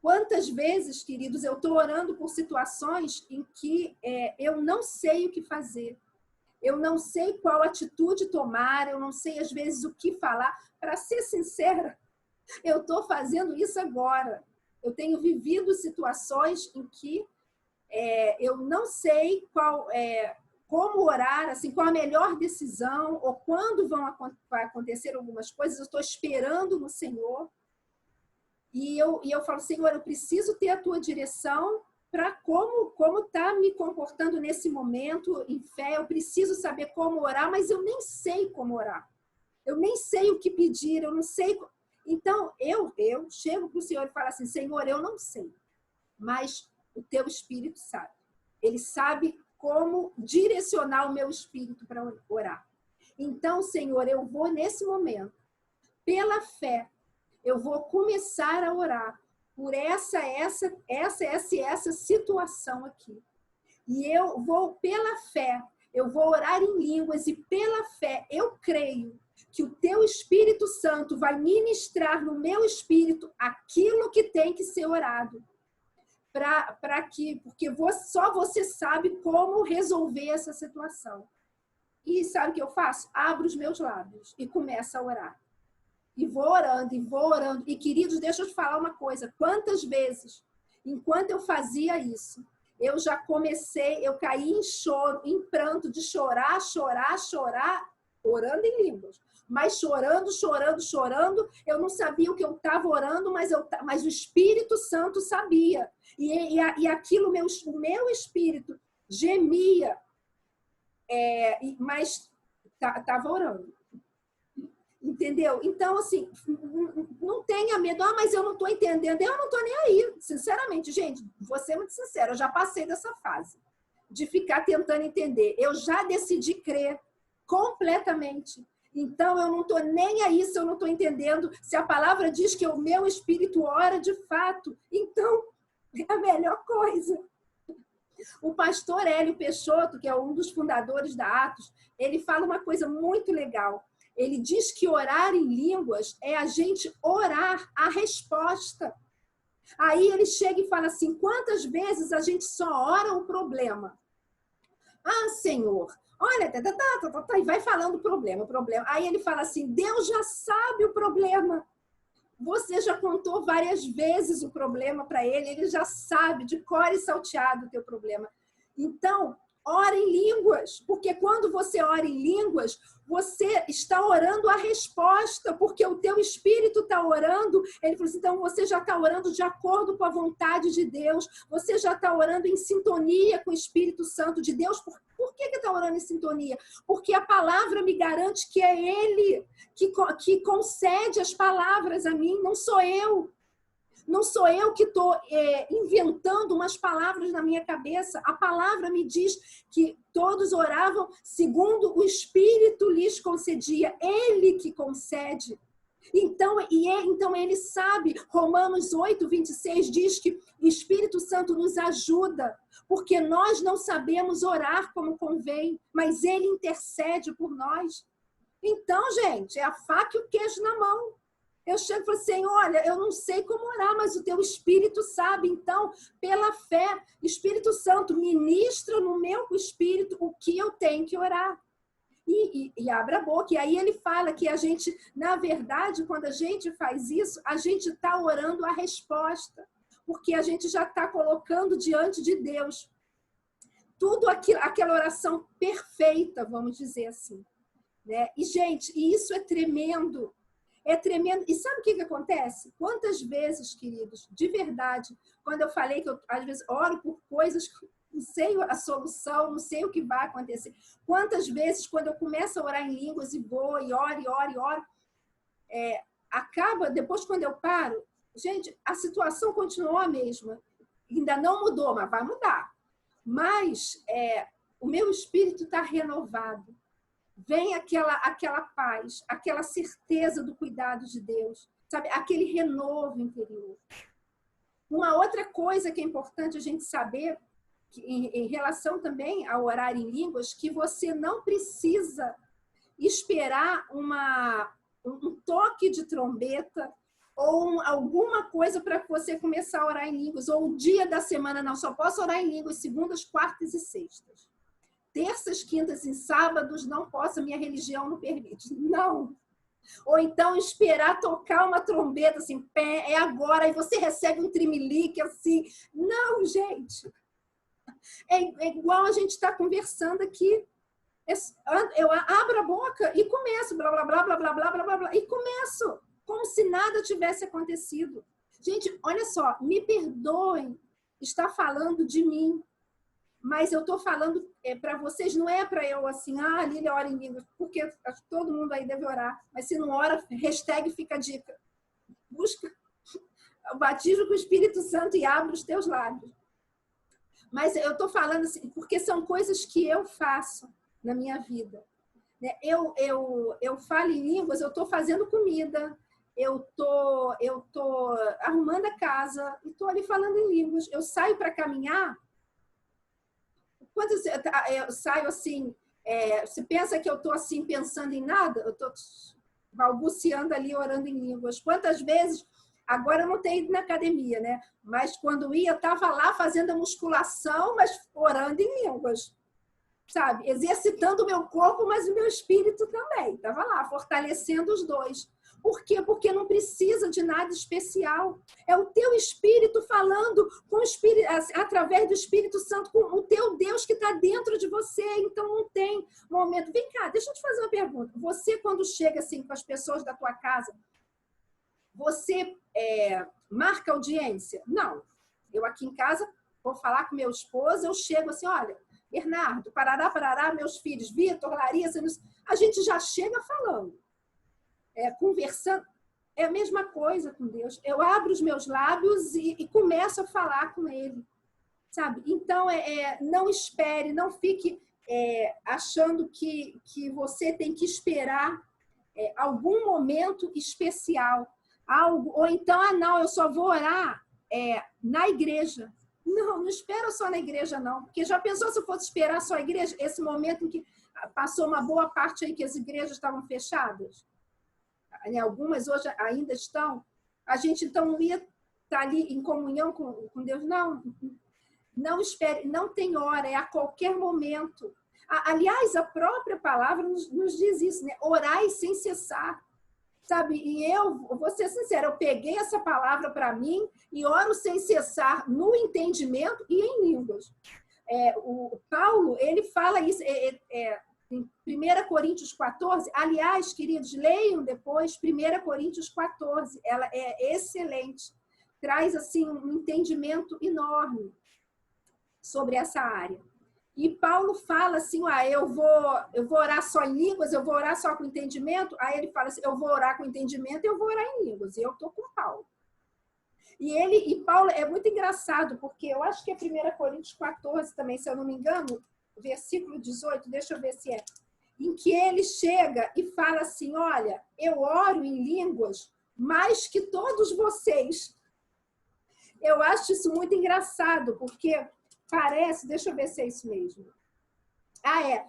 Quantas vezes, queridos, eu estou orando por situações em que eu não sei o que fazer. Eu não sei qual atitude tomar, eu não sei, às vezes, o que falar. Para ser sincera, eu estou fazendo isso agora. Eu tenho vivido situações em que eu não sei como orar, assim, qual a melhor decisão, ou quando vai acontecer algumas coisas. Eu estou esperando no Senhor. E eu falo, Senhor, eu preciso ter a tua direção para como está me comportando nesse momento em fé. Eu preciso saber como orar, mas eu nem sei como orar. Eu nem sei o que pedir, eu não sei. Então, eu chego para o Senhor e falo assim, Senhor, eu não sei, mas o teu Espírito sabe. Ele sabe como direcionar o meu espírito para orar. Então, Senhor, eu vou nesse momento, pela fé, eu vou começar a orar por essa situação aqui. E eu vou, pela fé, eu vou orar em línguas e pela fé eu creio que o teu Espírito Santo vai ministrar no meu espírito aquilo que tem que ser orado. Porque só você sabe como resolver essa situação. E sabe o que eu faço? Abro os meus lábios e começo a orar. E vou orando, e vou orando. E, queridos, deixa eu te falar uma coisa. Quantas vezes, enquanto eu fazia isso, eu já comecei, eu caí em choro, em pranto, de chorar, orando em línguas. Mas chorando, eu não sabia o que eu estava orando, mas o Espírito Santo sabia. E aquilo, o meu espírito gemia, mas estava orando. Entendeu? Então, assim, não tenha medo. Mas eu não estou entendendo. Eu não estou nem aí. Sinceramente, gente, vou ser muito sincera, eu já passei dessa fase de ficar tentando entender. Eu já decidi crer completamente. Então, eu não estou nem aí se eu não estou entendendo. Se a palavra diz que o meu espírito ora de fato, então é a melhor coisa. O pastor Hélio Peixoto, que é um dos fundadores da Atos, ele fala uma coisa muito legal. Ele diz que orar em línguas é a gente orar a resposta. Aí ele chega e fala assim, quantas vezes a gente só ora o problema? Ah, Senhor, olha, e vai falando o problema. Aí ele fala assim, Deus já sabe o problema. Você já contou várias vezes o problema para ele já sabe de cor e salteado o teu problema. Então, ora em línguas, porque quando você ora em línguas, você está orando a resposta, porque o teu espírito está orando. Ele falou assim, então você já está orando de acordo com a vontade de Deus, você já está orando em sintonia com o Espírito Santo de Deus. Por que está orando em sintonia? Porque a palavra me garante que é Ele que concede as palavras a mim, não sou eu. Não sou eu que estou inventando umas palavras na minha cabeça. A palavra me diz que todos oravam segundo o Espírito lhes concedia. Ele que concede. Então ele sabe. Romanos 8, 26 diz que o Espírito Santo nos ajuda, porque nós não sabemos orar como convém, mas ele intercede por nós. Então, gente, é a faca e o queijo na mão. Eu chego e falo assim, olha, eu não sei como orar, mas o teu Espírito sabe. Então, pela fé, Espírito Santo ministra no meu espírito o que eu tenho que orar. E abre a boca. E aí ele fala que a gente, na verdade, quando a gente faz isso, a gente está orando a resposta. Porque a gente já está colocando diante de Deus tudo aquela oração perfeita, vamos dizer assim. Né? E, gente, isso é tremendo. É tremendo. E sabe o que acontece? Quantas vezes, queridos, de verdade, quando eu falei que eu, às vezes, oro por coisas que não sei a solução, não sei o que vai acontecer. Quantas vezes, quando eu começo a orar em línguas e vou, e oro, acaba, depois quando eu paro, gente, a situação continuou a mesma. Ainda não mudou, mas vai mudar. Mas o meu espírito está renovado. Vem aquela paz, aquela certeza do cuidado de Deus, sabe? Aquele renovo interior. Uma outra coisa que é importante a gente saber, em relação também ao orar em línguas, que você não precisa esperar um toque de trombeta ou alguma coisa para você começar a orar em línguas, ou o dia da semana, não, só posso orar em línguas segundas, quartas e sextas. Terças, quintas e sábados não posso, minha religião não permite. Não. Ou então esperar tocar uma trombeta assim, é agora, e você recebe um trimelique assim. Não, gente. É igual a gente está conversando aqui. Eu abro a boca e começo, blá, blá, blá, blá, blá, blá, blá, blá, blá, e começo, como se nada tivesse acontecido. Gente, olha só, me perdoem estar falando de mim, mas eu estou falando para vocês, não é para eu assim, Lília ora em línguas, porque acho que todo mundo aí deve orar, mas se não ora, hashtag fica a dica. Busca o batismo com o Espírito Santo e abre os teus lábios. Mas eu estou falando assim, porque são coisas que eu faço na minha vida. Eu falo em línguas, eu estou fazendo comida, eu tô arrumando a casa e estou ali falando em línguas. Eu saio para caminhar, quando eu saio assim, você pensa que eu estou assim pensando em nada? Eu estou balbuciando ali, orando em línguas. Quantas vezes, agora eu não tenho ido na academia, né? Mas quando ia, eu estava lá fazendo a musculação, mas orando em línguas. Sabe? Exercitando o meu corpo, mas o meu espírito também. Estava lá, fortalecendo os dois. Por quê? Porque não precisa de nada especial. É o teu espírito falando com o espírito, através do Espírito Santo, com o teu Deus que está dentro de você. Então não tem momento. Vem cá, deixa eu te fazer uma pergunta. Você, quando chega assim com as pessoas da tua casa, você marca audiência? Não. Eu aqui em casa vou falar com meu esposo, eu chego assim, olha, Bernardo, parará, meus filhos, Vitor, Larissa, a gente já chega falando. Conversando, é a mesma coisa com Deus. Eu abro os meus lábios e começo a falar com Ele, sabe? Então, não espere, não fique achando que você tem que esperar algum momento especial, algo, ou então, não, eu só vou orar na igreja. Não espera só na igreja, não, porque já pensou se eu fosse esperar só a igreja? Esse momento em que passou uma boa parte aí que as igrejas estavam fechadas? Algumas hoje ainda estão. A gente então não ia estar ali em comunhão com Deus? Não espere, não tem hora, é a qualquer momento. Aliás, a própria palavra nos diz isso, né? Orai sem cessar. Sabe? E eu vou ser sincera, eu peguei essa palavra para mim e oro sem cessar no entendimento e em línguas. O Paulo, ele fala isso em 1 Coríntios 14. Aliás, queridos, leiam depois 1 Coríntios 14. Ela é excelente. Traz assim um entendimento enorme sobre essa área. E Paulo fala assim, eu vou orar só em línguas, eu vou orar só com entendimento. Aí ele fala assim, eu vou orar com entendimento e eu vou orar em línguas. E eu estou com Paulo. E Paulo é muito engraçado, porque eu acho que é 1 Coríntios 14 também, se eu não me engano, versículo 18, deixa eu ver se é, em que ele chega e fala assim, olha, eu oro em línguas mais que todos vocês. Eu acho isso muito engraçado, porque parece, deixa eu ver se é isso mesmo. É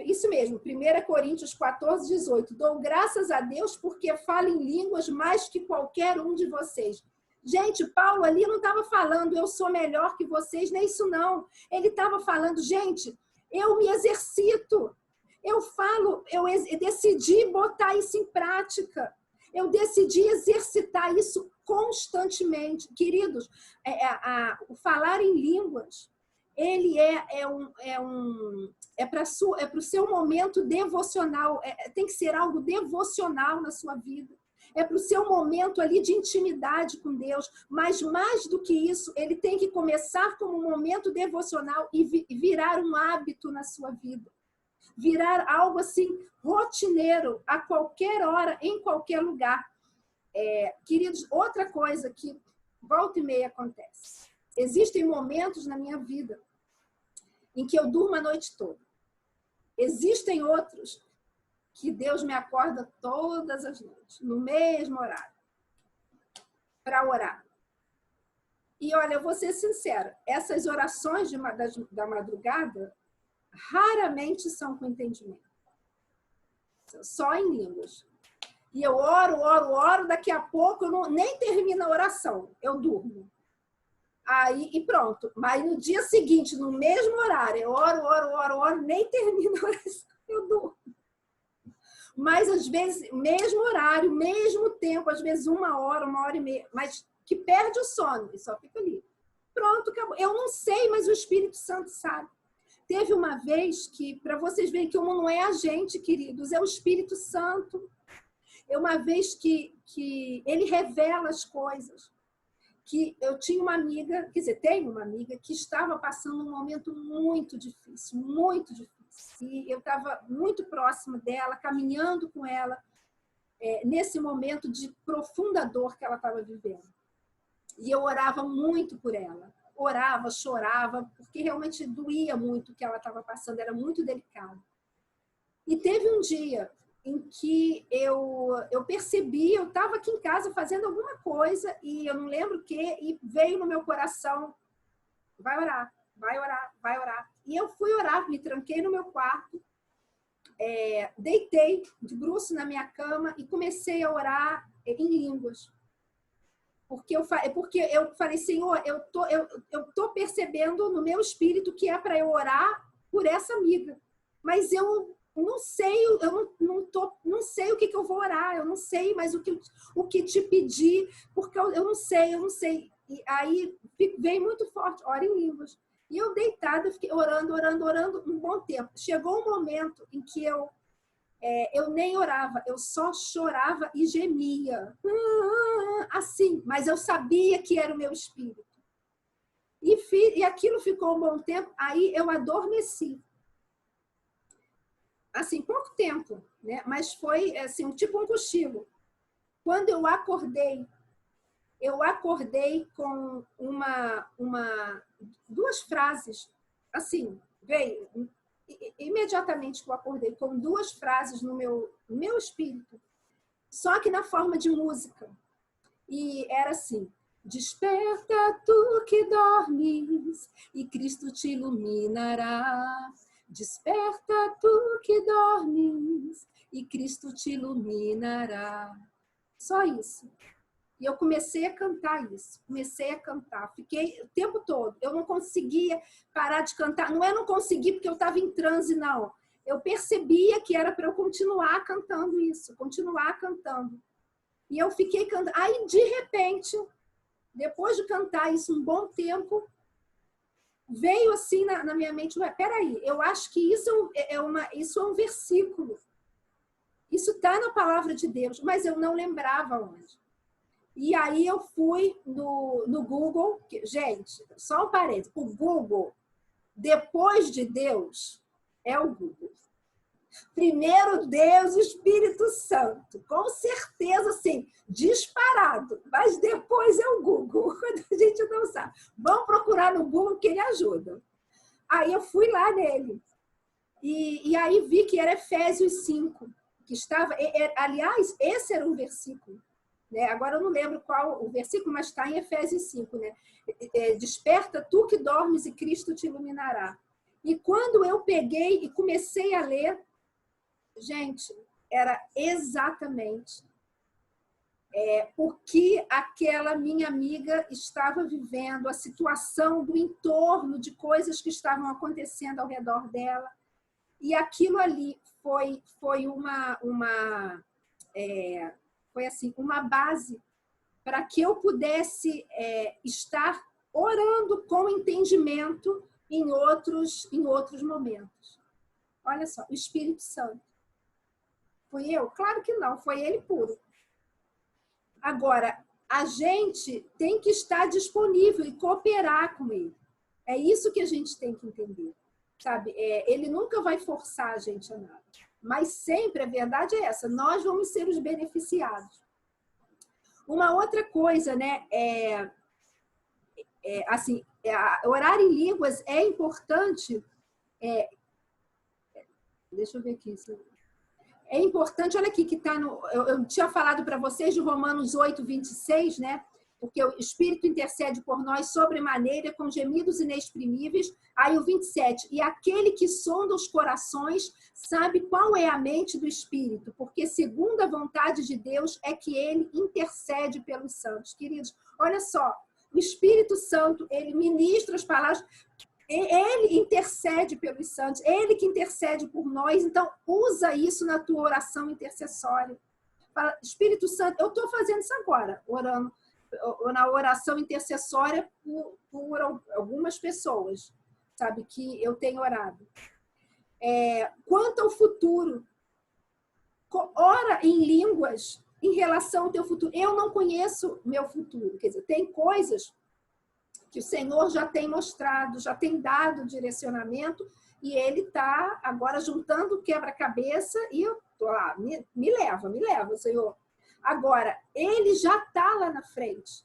isso mesmo, 1 Coríntios 14, 18. Dou graças a Deus porque falo em línguas mais que qualquer um de vocês. Gente, Paulo ali não estava falando eu sou melhor que vocês, nem isso não. Ele estava falando, gente, eu me exercito. Eu falo, eu decidi botar isso em prática. Eu decidi exercitar isso constantemente. Queridos, o falar em línguas, ele é para o seu momento devocional, tem que ser algo devocional na sua vida. É para o seu momento ali de intimidade com Deus, mas mais do que isso, ele tem que começar como um momento devocional e virar um hábito na sua vida. Virar algo assim rotineiro, a qualquer hora, em qualquer lugar. Queridos, outra coisa que volta e meia acontece. Existem momentos na minha vida em que eu durmo a noite toda. Existem outros que Deus me acorda todas as noites, no mesmo horário, para orar. E olha, eu vou ser sincera, essas orações da madrugada raramente são com entendimento. Só em línguas. E eu oro, daqui a pouco eu nem termino a oração, eu durmo. Aí, e pronto. Mas no dia seguinte, no mesmo horário, eu oro, nem termino a oração, eu durmo. Mas às vezes, mesmo horário, mesmo tempo, às vezes 1 hora e meia, mas que perde o sono e só fica ali. Pronto, acabou. Eu não sei, mas o Espírito Santo sabe. Teve uma vez que, para vocês verem que não é a gente, queridos, é o Espírito Santo. É uma vez que ele revela as coisas. Que eu tinha uma amiga, quer dizer, tenho uma amiga que estava passando um momento muito difícil, muito difícil. E eu estava muito próxima dela, caminhando com ela, nesse momento de profunda dor que ela estava vivendo. E eu orava muito por ela. Orava, chorava, porque realmente doía muito o que ela estava passando, era muito delicado. E teve um dia em que eu percebi, eu estava aqui em casa fazendo alguma coisa e eu não lembro o quê, e veio no meu coração, vai orar, vai orar, vai orar. E eu fui orar, me tranquei no meu quarto, deitei de bruços na minha cama e comecei a orar em línguas. Porque eu falei, Senhor, eu tô percebendo no meu espírito que é para eu orar por essa amiga, mas eu não sei, não sei o que eu vou orar, eu não sei mais o que te pedir, porque eu não sei. E aí veio muito forte, ora em línguas. E eu deitada, fiquei orando um bom tempo. Chegou um momento em que eu nem orava, eu só chorava e gemia. Assim, mas eu sabia que era o meu espírito. E aquilo ficou um bom tempo, aí eu adormeci. Assim, pouco tempo, né? Mas foi assim, tipo um cochilo. Quando eu acordei com duas frases, assim, veio imediatamente que eu acordei com duas frases no meu espírito, só que na forma de música. E era assim: desperta tu que dormes e Cristo te iluminará. Desperta tu que dormes e Cristo te iluminará. Só isso. E eu comecei a cantar isso. Comecei a cantar. Fiquei o tempo todo. Eu não conseguia parar de cantar. Não é não conseguir porque eu estava em transe, não. Eu percebia que era para eu continuar cantando isso. Continuar cantando. E eu fiquei cantando. Aí, de repente, depois de cantar isso um bom tempo, veio assim na minha mente, peraí, eu acho que isso isso é um versículo. Isso está na palavra de Deus, mas eu não lembrava onde. E aí eu fui no Google, gente, só um parênteses, o Google, depois de Deus, é o Google. Primeiro Deus, o Espírito Santo. Com certeza, sim, disparado. Mas depois é o Google, quando a gente não sabe. Vamos procurar no Google que ele ajuda. Aí eu fui lá nele. E aí vi que era Efésios 5, que estava... aliás, esse era um versículo. Né? Agora eu não lembro qual o versículo, mas está em Efésios 5. Né? Desperta tu que dormes e Cristo te iluminará. E quando eu peguei e comecei a ler, gente, era exatamente o que aquela minha amiga estava vivendo, a situação do entorno de coisas que estavam acontecendo ao redor dela. E aquilo ali foi uma base para que eu pudesse estar orando com entendimento em outros momentos. Olha só, o Espírito Santo. Fui eu? Claro que não, foi ele puro. Agora, a gente tem que estar disponível e cooperar com ele. É isso que a gente tem que entender. Sabe? Ele nunca vai forçar a gente a nada. Mas sempre, a verdade é essa, nós vamos ser os beneficiados. Uma outra coisa, né? Orar em línguas é importante. Deixa eu ver aqui. É importante, olha aqui, que está no... Eu tinha falado para vocês de Romanos 8, 26, né? Porque o Espírito intercede por nós sobremaneira com gemidos inexprimíveis. Aí o 27, e aquele que sonda os corações sabe qual é a mente do Espírito, porque segundo a vontade de Deus é que ele intercede pelos santos. Queridos, olha só, o Espírito Santo, ele ministra as palavras... Ele intercede pelos santos, ele que intercede por nós. Então, usa isso na tua oração intercessória. Fala, Espírito Santo, eu estou fazendo isso agora, orando na oração intercessória por algumas pessoas, sabe, que eu tenho orado. Quanto ao futuro, ora em línguas em relação ao teu futuro. Eu não conheço meu futuro, quer dizer, tem coisas que o Senhor já tem mostrado, já tem dado direcionamento, e ele está agora juntando o quebra-cabeça e eu estou lá, me leva, Senhor. Agora, ele já está lá na frente.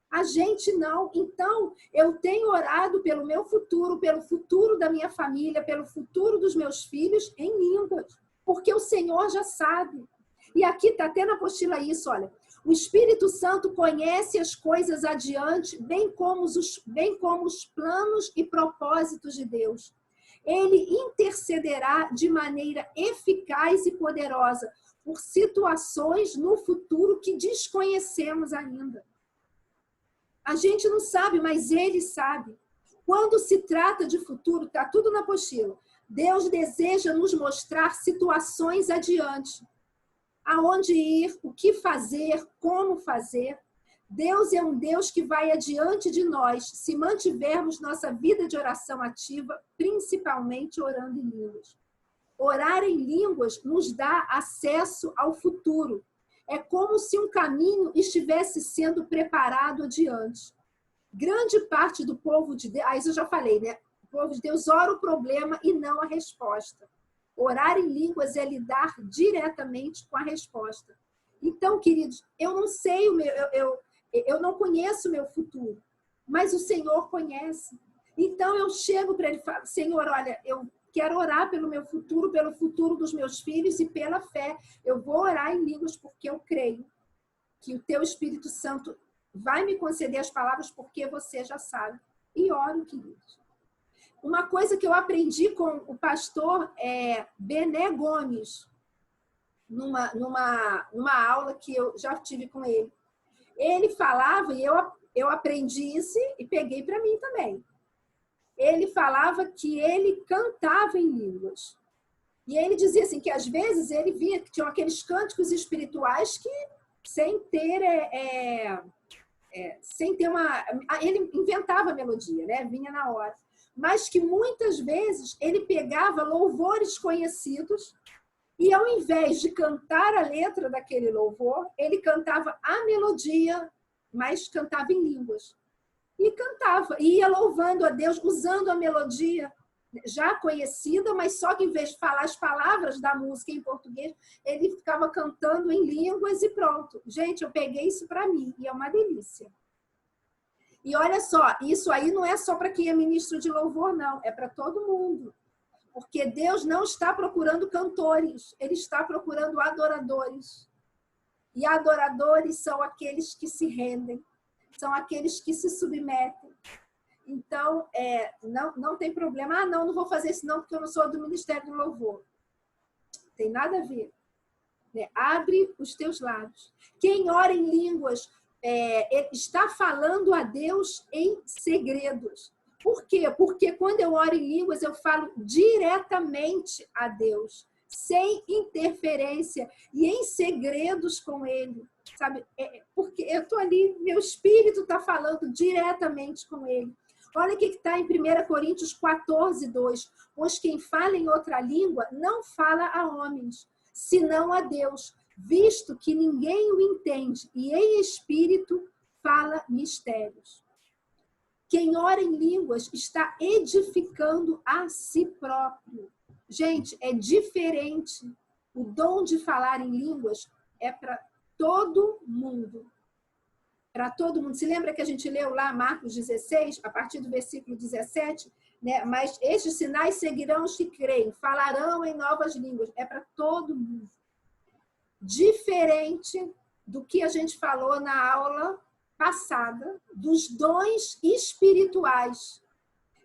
A gente não. Então, eu tenho orado pelo meu futuro, pelo futuro da minha família, pelo futuro dos meus filhos em línguas, porque o Senhor já sabe. E aqui está até na apostila isso, olha. O Espírito Santo conhece as coisas adiante, bem como os planos e propósitos de Deus. Ele intercederá de maneira eficaz e poderosa por situações no futuro que desconhecemos ainda. A gente não sabe, mas ele sabe. Quando se trata de futuro, está tudo na apostila. Deus deseja nos mostrar situações adiante. Aonde ir, o que fazer, como fazer. Deus é um Deus que vai adiante de nós, se mantivermos nossa vida de oração ativa, principalmente orando em línguas. Orar em línguas nos dá acesso ao futuro. É como se um caminho estivesse sendo preparado adiante. Grande parte do povo de Deus, isso eu já falei, né? O povo de Deus ora o problema e não a resposta. Orar em línguas é lidar diretamente com a resposta. Então, queridos, eu não sei, eu não conheço o meu futuro, mas o Senhor conhece. Então, eu chego para ele e falo, Senhor, olha, eu quero orar pelo meu futuro, pelo futuro dos meus filhos e pela fé. Eu vou orar em línguas porque eu creio que o teu Espírito Santo vai me conceder as palavras porque você já sabe. E oro, queridos. Uma coisa que eu aprendi com o pastor Bené Gomes, numa aula que eu já tive com ele. Ele falava, e eu aprendi isso e peguei para mim também. Ele falava que ele cantava em línguas. E ele dizia assim, que às vezes ele via que tinham aqueles cânticos espirituais que, sem ter ele inventava a melodia, né? Vinha na hora. Mas que muitas vezes ele pegava louvores conhecidos e ao invés de cantar a letra daquele louvor, ele cantava a melodia, mas cantava em línguas. E cantava, e ia louvando a Deus, usando a melodia, já conhecida, mas só que em vez de falar as palavras da música em português, ele ficava cantando em línguas e pronto. Gente, eu peguei isso para mim e é uma delícia. E olha só, isso aí não é só para quem é ministro de louvor, não. É para todo mundo. Porque Deus não está procurando cantores. Ele está procurando adoradores. E adoradores são aqueles que se rendem. São aqueles que se submetem. Então, não tem problema. Ah, não vou fazer isso não, porque eu não sou do Ministério do Louvor. Tem nada a ver. Abre os teus lábios. Quem ora em línguas está falando a Deus em segredos. Por quê? Porque quando eu oro em línguas, eu falo diretamente a Deus, sem interferência e em segredos com Ele. Sabe? Porque eu estou ali, meu espírito está falando diretamente com Ele. Olha o que está em 1 Coríntios 14, 2. Pois quem fala em outra língua não fala a homens, senão a Deus, visto que ninguém o entende, e em espírito fala mistérios. Quem ora em línguas está edificando a si próprio. Gente, é diferente. O dom de falar em línguas é para todo mundo. Para todo mundo. Se lembra que a gente leu lá Marcos 16, a partir do versículo 17? Né? Mas estes sinais seguirão os que creem, falarão em novas línguas. É para todo mundo. Diferente do que a gente falou na aula passada, dos dons espirituais,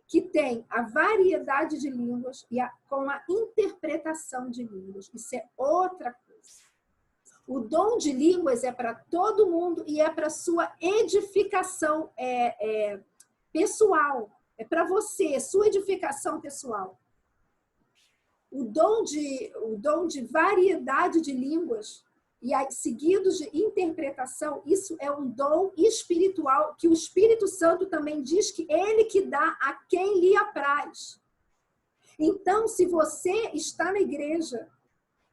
que tem a variedade de línguas e com a interpretação de línguas. Isso é outra coisa. O dom de línguas é para todo mundo e é para sua edificação pessoal. É para você, sua edificação pessoal. O dom de variedade de línguas e seguidos de interpretação, isso é um dom espiritual que o Espírito Santo também diz que ele que dá a quem lhe apraz. Então, se você está na igreja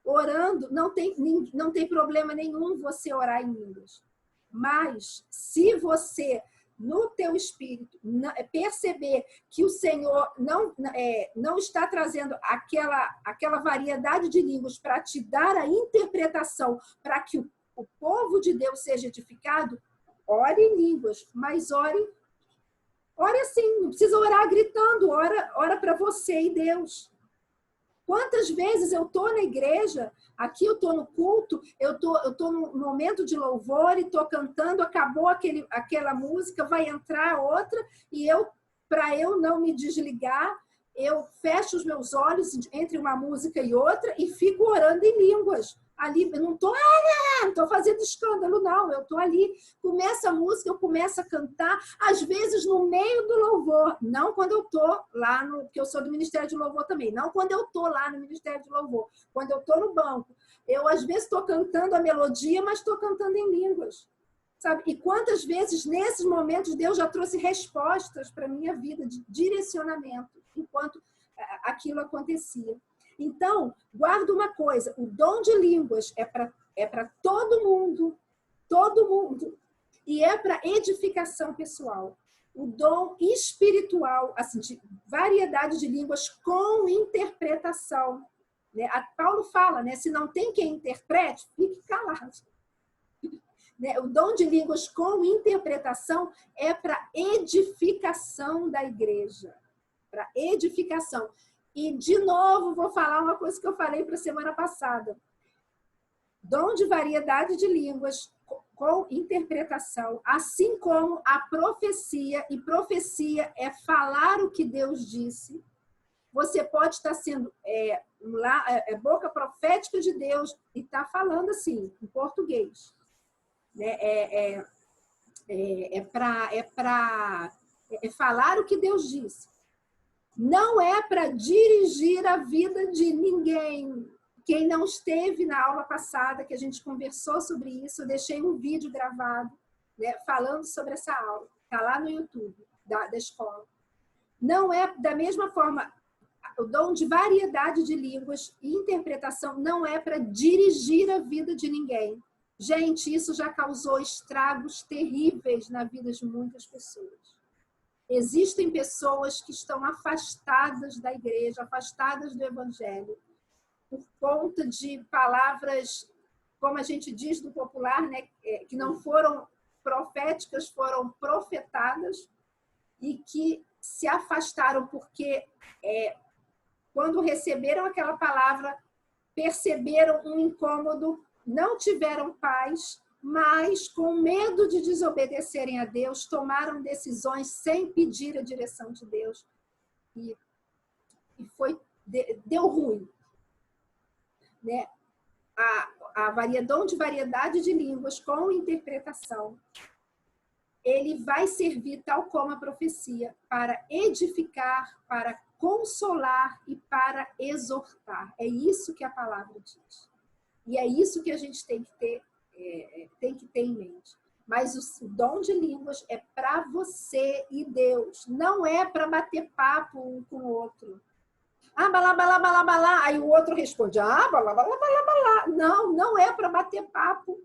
orando, não tem problema nenhum você orar em línguas. Mas, se você, no teu espírito, perceber que o Senhor não está trazendo aquela variedade de línguas para te dar a interpretação para que o povo de Deus seja edificado, ore em línguas, mas ore assim, não precisa orar gritando, ora para você e Deus. Quantas vezes eu estou na igreja, aqui eu estou no culto, eu estou no momento de louvor e estou cantando, acabou aquela música, vai entrar outra, e para eu não me desligar, eu fecho os meus olhos entre uma música e outra e fico orando em línguas. Ali, eu não estou fazendo escândalo, não. Eu estou ali, começa a música, eu começo a cantar, às vezes no meio do louvor. Não quando eu estou lá, porque eu sou do Ministério de Louvor também. Não quando eu estou lá no Ministério de Louvor. Quando eu estou no banco. Eu, às vezes, estou cantando a melodia, mas estou cantando em línguas. Sabe? E quantas vezes, nesses momentos, Deus já trouxe respostas para a minha vida, de direcionamento, enquanto aquilo acontecia. Então, guarda uma coisa, o dom de línguas é para todo mundo, e é para edificação pessoal. O dom espiritual, assim, de variedade de línguas com interpretação. Né? Paulo fala, né? Se não tem quem interprete, fique calado. Né? O dom de línguas com interpretação é para edificação da igreja. Para edificação. E, de novo, vou falar uma coisa que eu falei para a semana passada. Dom de variedade de línguas com interpretação, assim como a profecia, e profecia é falar o que Deus disse. Você pode estar sendo boca profética de Deus e estar falando assim, em português. É falar o que Deus disse. Não é para dirigir a vida de ninguém. Quem não esteve na aula passada, que a gente conversou sobre isso, eu deixei um vídeo gravado, né, falando sobre essa aula. Está lá no YouTube da escola. Não é da mesma forma, o dom de variedade de línguas e interpretação não é para dirigir a vida de ninguém. Gente, isso já causou estragos terríveis na vida de muitas pessoas. Existem pessoas que estão afastadas da igreja, afastadas do evangelho, por conta de palavras, como a gente diz no popular, né, que não foram proféticas, foram profetadas, e que se afastaram porque quando receberam aquela palavra, perceberam um incômodo, não tiveram paz, mas com medo de desobedecerem a Deus, tomaram decisões sem pedir a direção de Deus. E deu ruim. Né? Dom de variedade de línguas com interpretação, ele vai servir, tal como a profecia, para edificar, para consolar e para exortar. É isso que a palavra diz. E é isso que a gente tem que ter em mente. Mas o dom de línguas é para você e Deus. Não é para bater papo um com o outro. Ah, balá, balá, balá, balá. Aí o outro responde, ah, balá, balá, balá, balá. Não, não é para bater papo.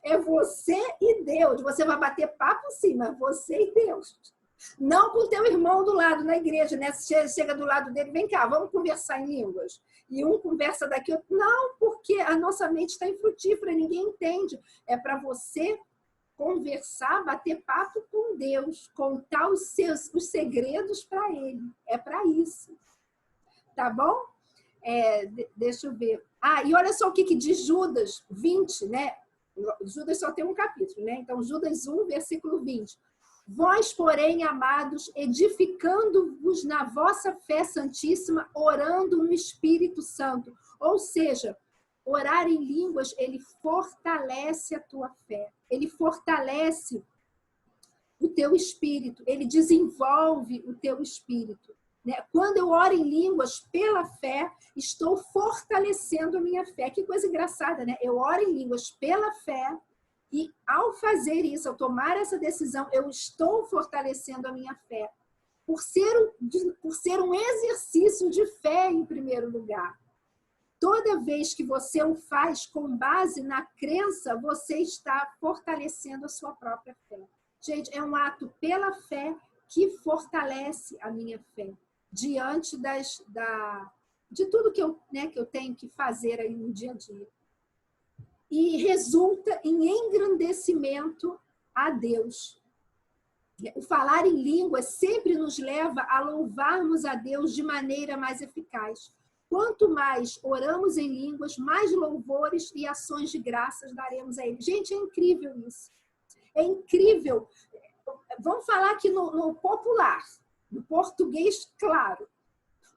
É você e Deus. Você vai bater papo sim, mas você e Deus. Não com o teu irmão do lado na igreja, né? Chega do lado dele, vem cá, vamos conversar em línguas. E um conversa daqui, outro. Não, porque a nossa mente está infrutífera, ninguém entende. É para você conversar, bater papo com Deus, contar os segredos para Ele. É para isso. Tá bom? Deixa eu ver. E olha só o que diz Judas 20, né? Judas só tem um capítulo, né? Então, Judas 1, versículo 20. Vós, porém, amados, edificando-vos na vossa fé santíssima, orando no Espírito Santo. Ou seja, orar em línguas, ele fortalece a tua fé. Ele fortalece o teu espírito. Ele desenvolve o teu espírito. Quando eu oro em línguas pela fé, estou fortalecendo a minha fé. Que coisa engraçada, né? Eu oro em línguas pela fé e, ao fazer isso, ao tomar essa decisão, eu estou fortalecendo a minha fé. Por ser um exercício de fé, em primeiro lugar. Toda vez que você o faz com base na crença, você está fortalecendo a sua própria fé. Gente, é um ato pela fé que fortalece a minha fé. Diante de tudo que eu tenho que fazer aí no dia a dia. E resulta em engrandecimento a Deus. O falar em línguas sempre nos leva a louvarmos a Deus de maneira mais eficaz. Quanto mais oramos em línguas, mais louvores e ações de graças daremos a Ele. Gente, é incrível isso. É incrível. Vamos falar aqui no popular. No português, claro.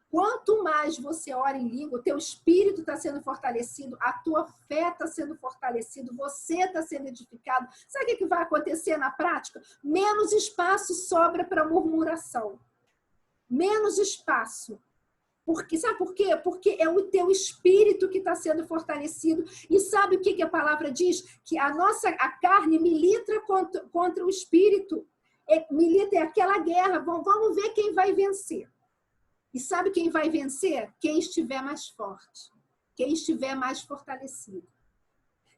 Quanto mais você ora em língua, o teu espírito está sendo fortalecido, a tua fé está sendo fortalecida, você está sendo edificado. Sabe o que vai acontecer na prática? Menos espaço sobra para murmuração. Menos espaço. Sabe por quê? Porque é o teu espírito que está sendo fortalecido. E sabe o que a palavra diz? Que a carne milita contra o espírito. Milita, é aquela guerra. Vamos ver quem vai vencer. E sabe quem vai vencer? Quem estiver mais forte. Quem estiver mais fortalecido.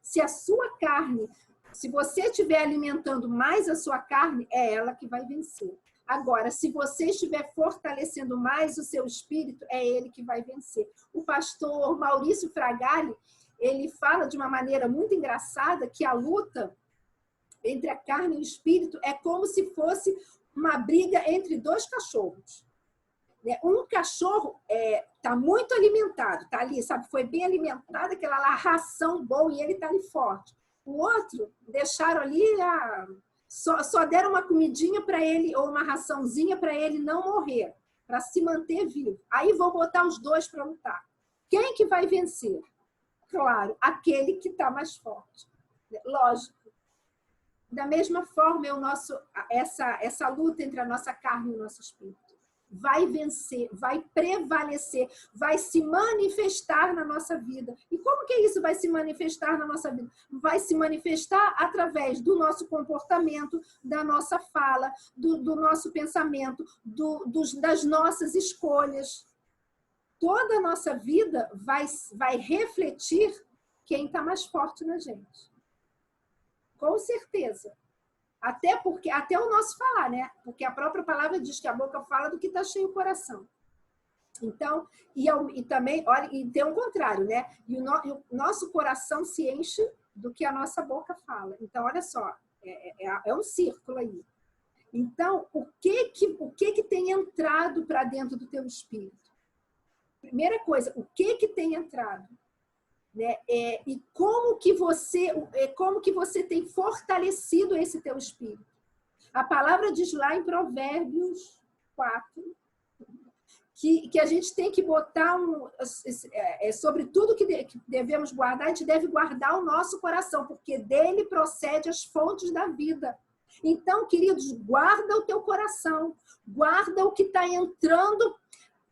Se a sua carne, se você estiver alimentando mais a sua carne, é ela que vai vencer. Agora, se você estiver fortalecendo mais o seu espírito, é ele que vai vencer. O pastor Maurício Fragale, ele fala de uma maneira muito engraçada que a luta entre a carne e o espírito é como se fosse uma briga entre dois cachorros. Um cachorro está muito alimentado, está ali, sabe? Foi bem alimentado, aquela lá, ração boa, e ele está ali forte. O outro, deixaram ali, só deram uma comidinha para ele, ou uma raçãozinha para ele não morrer, para se manter vivo. Aí vou botar os dois para lutar. Quem que vai vencer? Claro, aquele que está mais forte. Lógico. Da mesma forma, essa luta entre a nossa carne e o nosso espírito vai vencer, vai prevalecer, vai se manifestar na nossa vida. E como que isso vai se manifestar na nossa vida? Vai se manifestar através do nosso comportamento, da nossa fala, do nosso pensamento, das nossas escolhas. Toda a nossa vida vai refletir quem está mais forte na gente. Com certeza. Até porque, até o nosso falar, né? Porque a própria palavra diz que a boca fala do que está cheio o coração. Então, e também, olha, e tem o contrário, né? E o nosso coração se enche do que a nossa boca fala. Então, olha só, é um círculo aí. Então, o que tem entrado para dentro do teu espírito? Primeira coisa, o que tem entrado? Né? E como que você tem fortalecido esse teu espírito? A palavra diz lá em Provérbios 4 que a gente tem que botar sobre tudo que devemos guardar, a gente deve guardar o nosso coração, porque dele procede as fontes da vida. Então, queridos, guarda o teu coração, guarda o que está entrando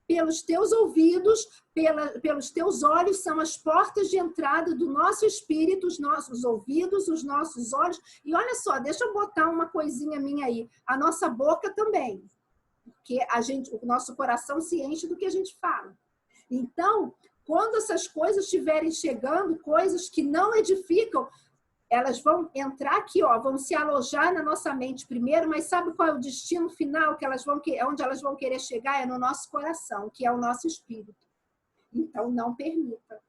pelos teus ouvidos, pelos teus olhos, são as portas de entrada do nosso espírito, os nossos ouvidos, os nossos olhos. E olha só, deixa eu botar uma coisinha minha aí, a nossa boca também. Porque o nosso coração se enche do que a gente fala. Então, quando essas coisas estiverem chegando, coisas que não edificam, elas vão entrar aqui, ó, vão se alojar na nossa mente primeiro, mas sabe qual é o destino final onde elas vão querer chegar? É no nosso coração, que é o nosso espírito. Então, não permita.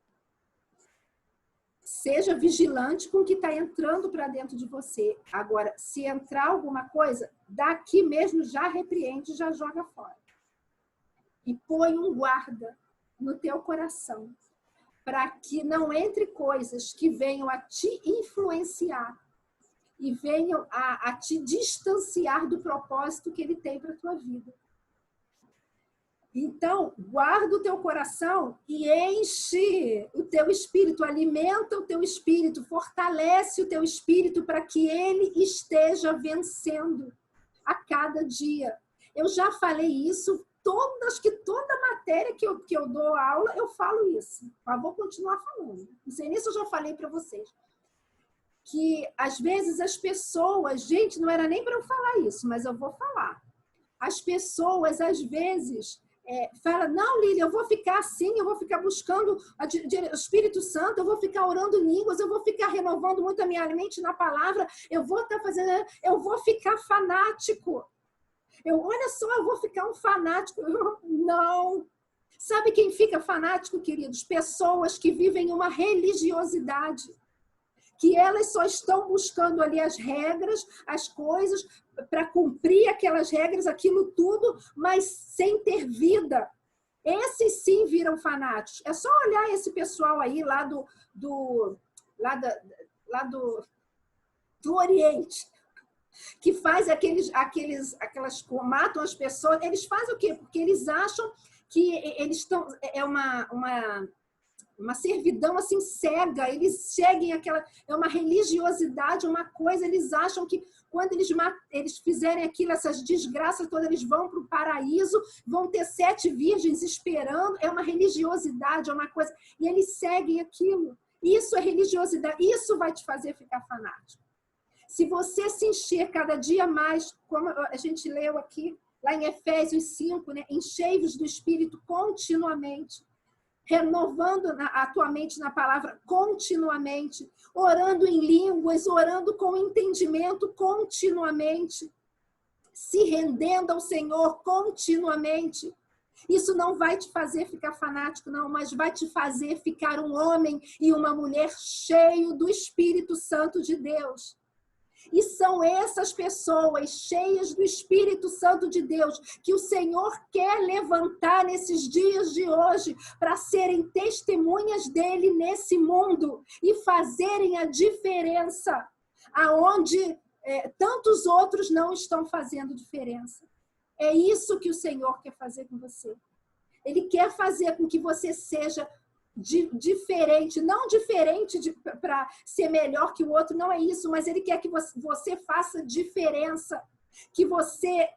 Seja vigilante com o que está entrando para dentro de você. Agora, se entrar alguma coisa, daqui mesmo já repreende, já joga fora. E põe um guarda no teu coração, para que não entre coisas que venham a te influenciar e venham a te distanciar do propósito que ele tem para a tua vida. Então, guarda o teu coração e enche o teu espírito, alimenta o teu espírito, fortalece o teu espírito para que ele esteja vencendo a cada dia. Eu já falei isso, acho que toda matéria que eu dou aula, eu falo isso. Mas vou continuar falando. Não sei nem se eu já falei para vocês. Que, às vezes, as pessoas... Gente, não era nem para eu falar isso, mas eu vou falar. As pessoas, às vezes... fala, não, Lília, eu vou ficar assim, eu vou ficar buscando o Espírito Santo, eu vou ficar orando em línguas, eu vou ficar renovando muito a minha mente na palavra, eu vou ficar fanático. Olha só, eu vou ficar um fanático. Não. Sabe quem fica fanático, queridos? Pessoas que vivem uma religiosidade. Que elas só estão buscando ali as regras, as coisas, para cumprir aquelas regras, aquilo tudo, mas sem ter vida. Esses sim viram fanáticos. É só olhar esse pessoal aí lá do Oriente, que faz matam as pessoas. Eles fazem o quê? Porque eles acham que eles estão... É uma servidão assim cega, eles seguem é uma religiosidade, uma coisa, eles acham que quando eles fizerem aquilo, essas desgraças todas, eles vão para o paraíso, vão ter 7 virgens esperando, é uma religiosidade, é uma coisa, e eles seguem aquilo. Isso é religiosidade, isso vai te fazer ficar fanático. Se você se encher cada dia mais, como a gente leu aqui, lá em Efésios 5, né? Enchei-vos do Espírito continuamente, renovando a tua mente na palavra continuamente, orando em línguas, orando com entendimento continuamente, se rendendo ao Senhor continuamente. Isso não vai te fazer ficar fanático, não, mas vai te fazer ficar um homem e uma mulher cheio do Espírito Santo de Deus. E são essas pessoas cheias do Espírito Santo de Deus que o Senhor quer levantar nesses dias de hoje para serem testemunhas dele nesse mundo e fazerem a diferença aonde tantos outros não estão fazendo diferença. É isso que o Senhor quer fazer com você. Ele quer fazer com que você seja diferente, não diferente para ser melhor que o outro, não é isso, mas ele quer que você faça diferença, que você,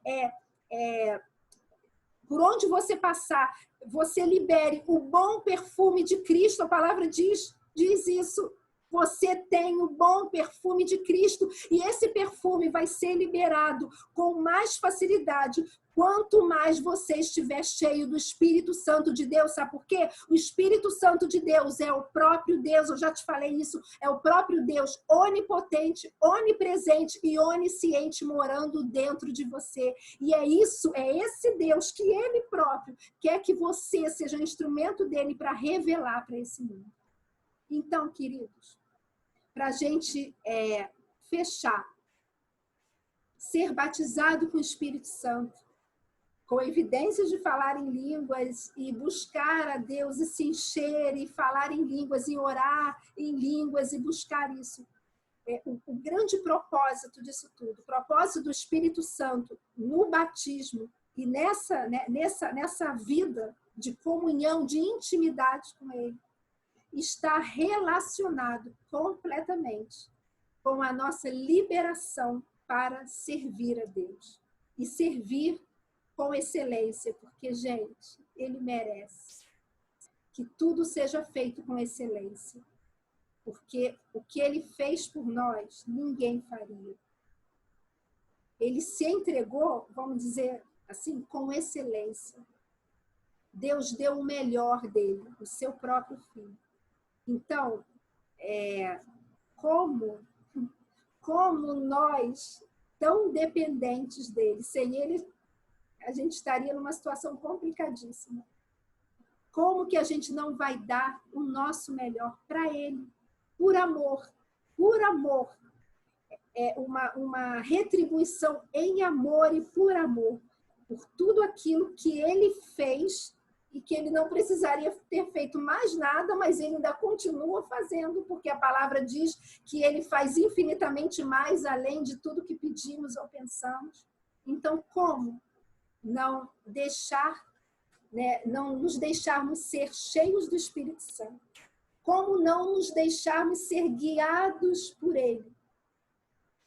por onde você passar, você libere o bom perfume de Cristo, a palavra diz isso. Você tem o bom perfume de Cristo e esse perfume vai ser liberado com mais facilidade quanto mais você estiver cheio do Espírito Santo de Deus. Sabe por quê? O Espírito Santo de Deus é o próprio Deus, eu já te falei isso, é o próprio Deus onipotente, onipresente e onisciente morando dentro de você. E é esse Deus que Ele próprio quer que você seja um instrumento dele para revelar para esse mundo. Então, queridos, para a gente fechar, ser batizado com o Espírito Santo, com evidências de falar em línguas e buscar a Deus e se encher e falar em línguas e orar em línguas e buscar isso. O grande propósito disso tudo, o propósito do Espírito Santo no batismo e nessa vida de comunhão, de intimidade com Ele, está relacionado completamente com a nossa liberação para servir a Deus. E servir com excelência, porque, gente, Ele merece que tudo seja feito com excelência. Porque o que Ele fez por nós, ninguém faria. Ele se entregou, vamos dizer assim, com excelência. Deus deu o melhor dele, o seu próprio filho. Então, como nós, tão dependentes dele, sem ele, a gente estaria numa situação complicadíssima. Como que a gente não vai dar o nosso melhor para ele? Por amor. Por amor. É uma retribuição em amor e por amor. Por tudo aquilo que ele fez e que ele não precisaria ter feito mais nada, mas ele ainda continua fazendo, porque a palavra diz que ele faz infinitamente mais além de tudo que pedimos ou pensamos. Então, como não nos deixarmos ser cheios do Espírito Santo? Como não nos deixarmos ser guiados por Ele?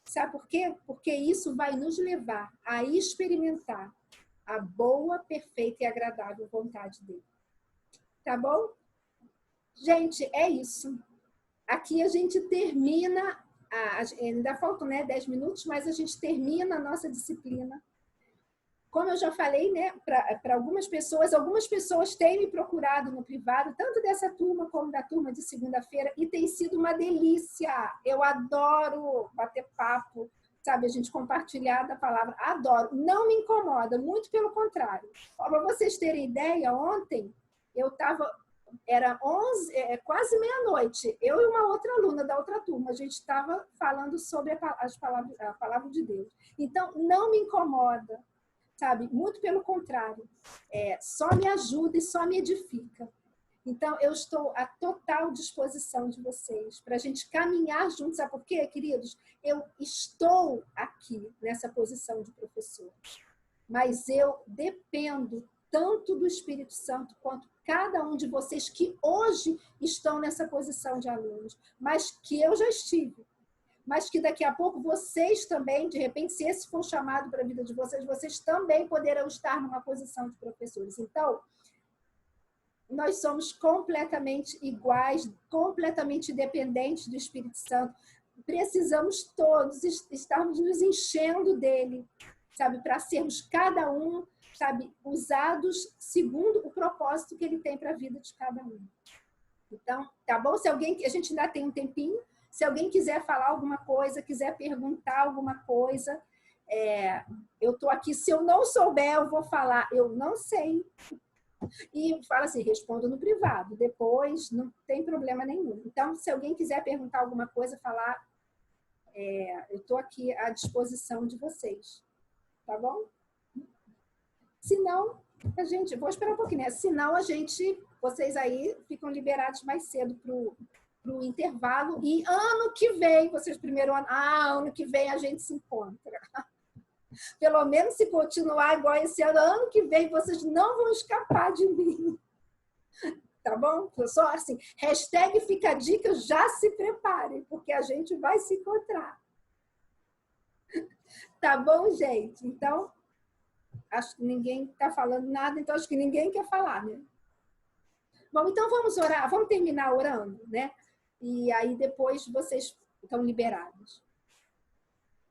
Sabe por quê? Porque isso vai nos levar a experimentar a boa, perfeita e agradável vontade dele. Tá bom? Gente, é isso. Aqui a gente termina, ainda faltam 10 minutos, mas a gente termina a nossa disciplina. Como eu já falei, para algumas pessoas têm me procurado no privado, tanto dessa turma como da turma de segunda-feira, e tem sido uma delícia. Eu adoro bater papo, sabe, a gente compartilhar da palavra. Adoro. Não me incomoda, muito pelo contrário. Para vocês terem ideia, ontem eu estava... Era quase meia-noite. Eu e uma outra aluna da outra turma, a gente estava falando sobre a palavra de Deus. Então, não me incomoda. Sabe? Muito pelo contrário, só me ajuda e só me edifica. Então, eu estou à total disposição de vocês para a gente caminhar juntos. Sabe por quê, queridos? Eu estou aqui nessa posição de professor, mas eu dependo tanto do Espírito Santo quanto cada um de vocês que hoje estão nessa posição de alunos, mas que eu já estive. Mas que daqui a pouco vocês também, de repente, se esse for chamado para a vida de vocês, vocês também poderão estar numa posição de professores. Então, nós somos completamente iguais, completamente dependentes do Espírito Santo. Precisamos todos estarmos nos enchendo dele, sabe? Para sermos cada um, sabe? Usados segundo o propósito que ele tem para a vida de cada um. Então, tá bom? A gente ainda tem um tempinho. Se alguém quiser falar alguma coisa, quiser perguntar alguma coisa, eu estou aqui. Se eu não souber, eu vou falar, eu não sei. E fala assim, respondo no privado. Depois, não tem problema nenhum. Então, se alguém quiser perguntar alguma coisa, falar, eu estou aqui à disposição de vocês. Tá bom? Se não, vou esperar um pouquinho, né? Se não, vocês aí ficam liberados mais cedo para o intervalo, e ano que vem, vocês primeiro ano que vem a gente se encontra. Pelo menos se continuar igual esse ano que vem, vocês não vão escapar de mim. Tá bom? Só assim, hashtag fica a dica, já se preparem, porque a gente vai se encontrar. Tá bom, gente? Então, acho que ninguém está falando nada, então acho que ninguém quer falar, né? Bom, então vamos orar, vamos terminar orando, né? e aí depois vocês estão liberados.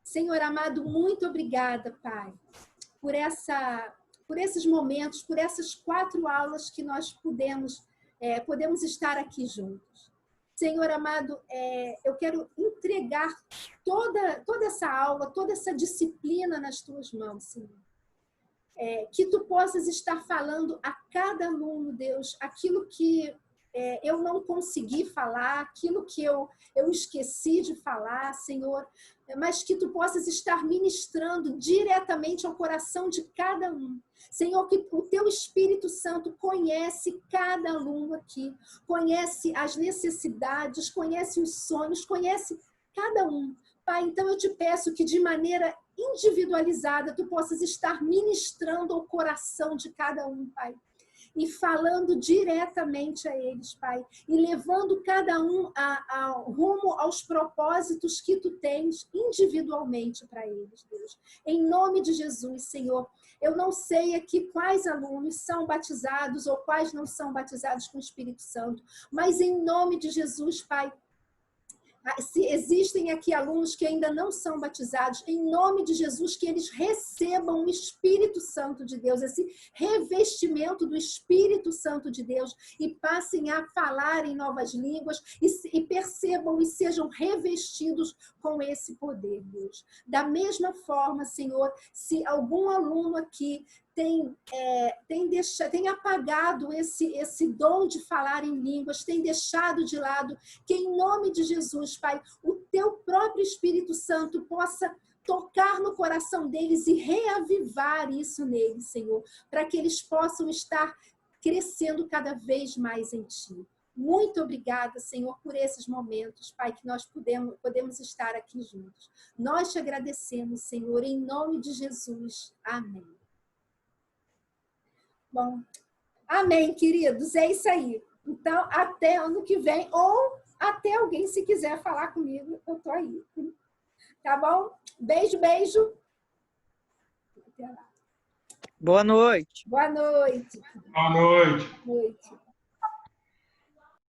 Senhor amado, muito obrigada, Pai, por esses momentos, por essas 4 aulas que nós podemos estar aqui juntos. Senhor amado, eu quero entregar toda essa aula, toda essa disciplina nas tuas mãos, Senhor. Que tu possas estar falando a cada aluno, Deus, aquilo que eu não consegui falar, aquilo que eu esqueci de falar, Senhor, mas que tu possas estar ministrando diretamente ao coração de cada um. Senhor, que o teu Espírito Santo conhece cada aluno aqui, conhece as necessidades, conhece os sonhos, conhece cada um. Pai, então eu te peço que de maneira individualizada tu possas estar ministrando ao coração de cada um, Pai. E falando diretamente a eles, Pai. E levando cada um rumo aos propósitos que tu tens individualmente para eles, Deus. Em nome de Jesus, Senhor. Eu não sei aqui quais alunos são batizados ou quais não são batizados com o Espírito Santo. Mas em nome de Jesus, Pai, se existem aqui alunos que ainda não são batizados, em nome de Jesus, que eles recebam o Espírito Santo de Deus, esse revestimento do Espírito Santo de Deus, e passem a falar em novas línguas, e percebam e sejam revestidos com esse poder, Deus. Da mesma forma, Senhor, se algum aluno aqui tem apagado esse dom de falar em línguas, tem deixado de lado, que em nome de Jesus, Pai, o teu próprio Espírito Santo possa tocar no coração deles e reavivar isso neles, Senhor, para que eles possam estar crescendo cada vez mais em Ti. Muito obrigada, Senhor, por esses momentos, Pai, que nós podemos estar aqui juntos. Nós te agradecemos, Senhor, em nome de Jesus. Amém. Bom, amém, queridos, é isso aí. Então, até ano que vem, ou até alguém, se quiser falar comigo, eu tô aí. Tá bom? Beijo, beijo. Até lá. Boa noite. Boa noite. Boa noite. Boa noite.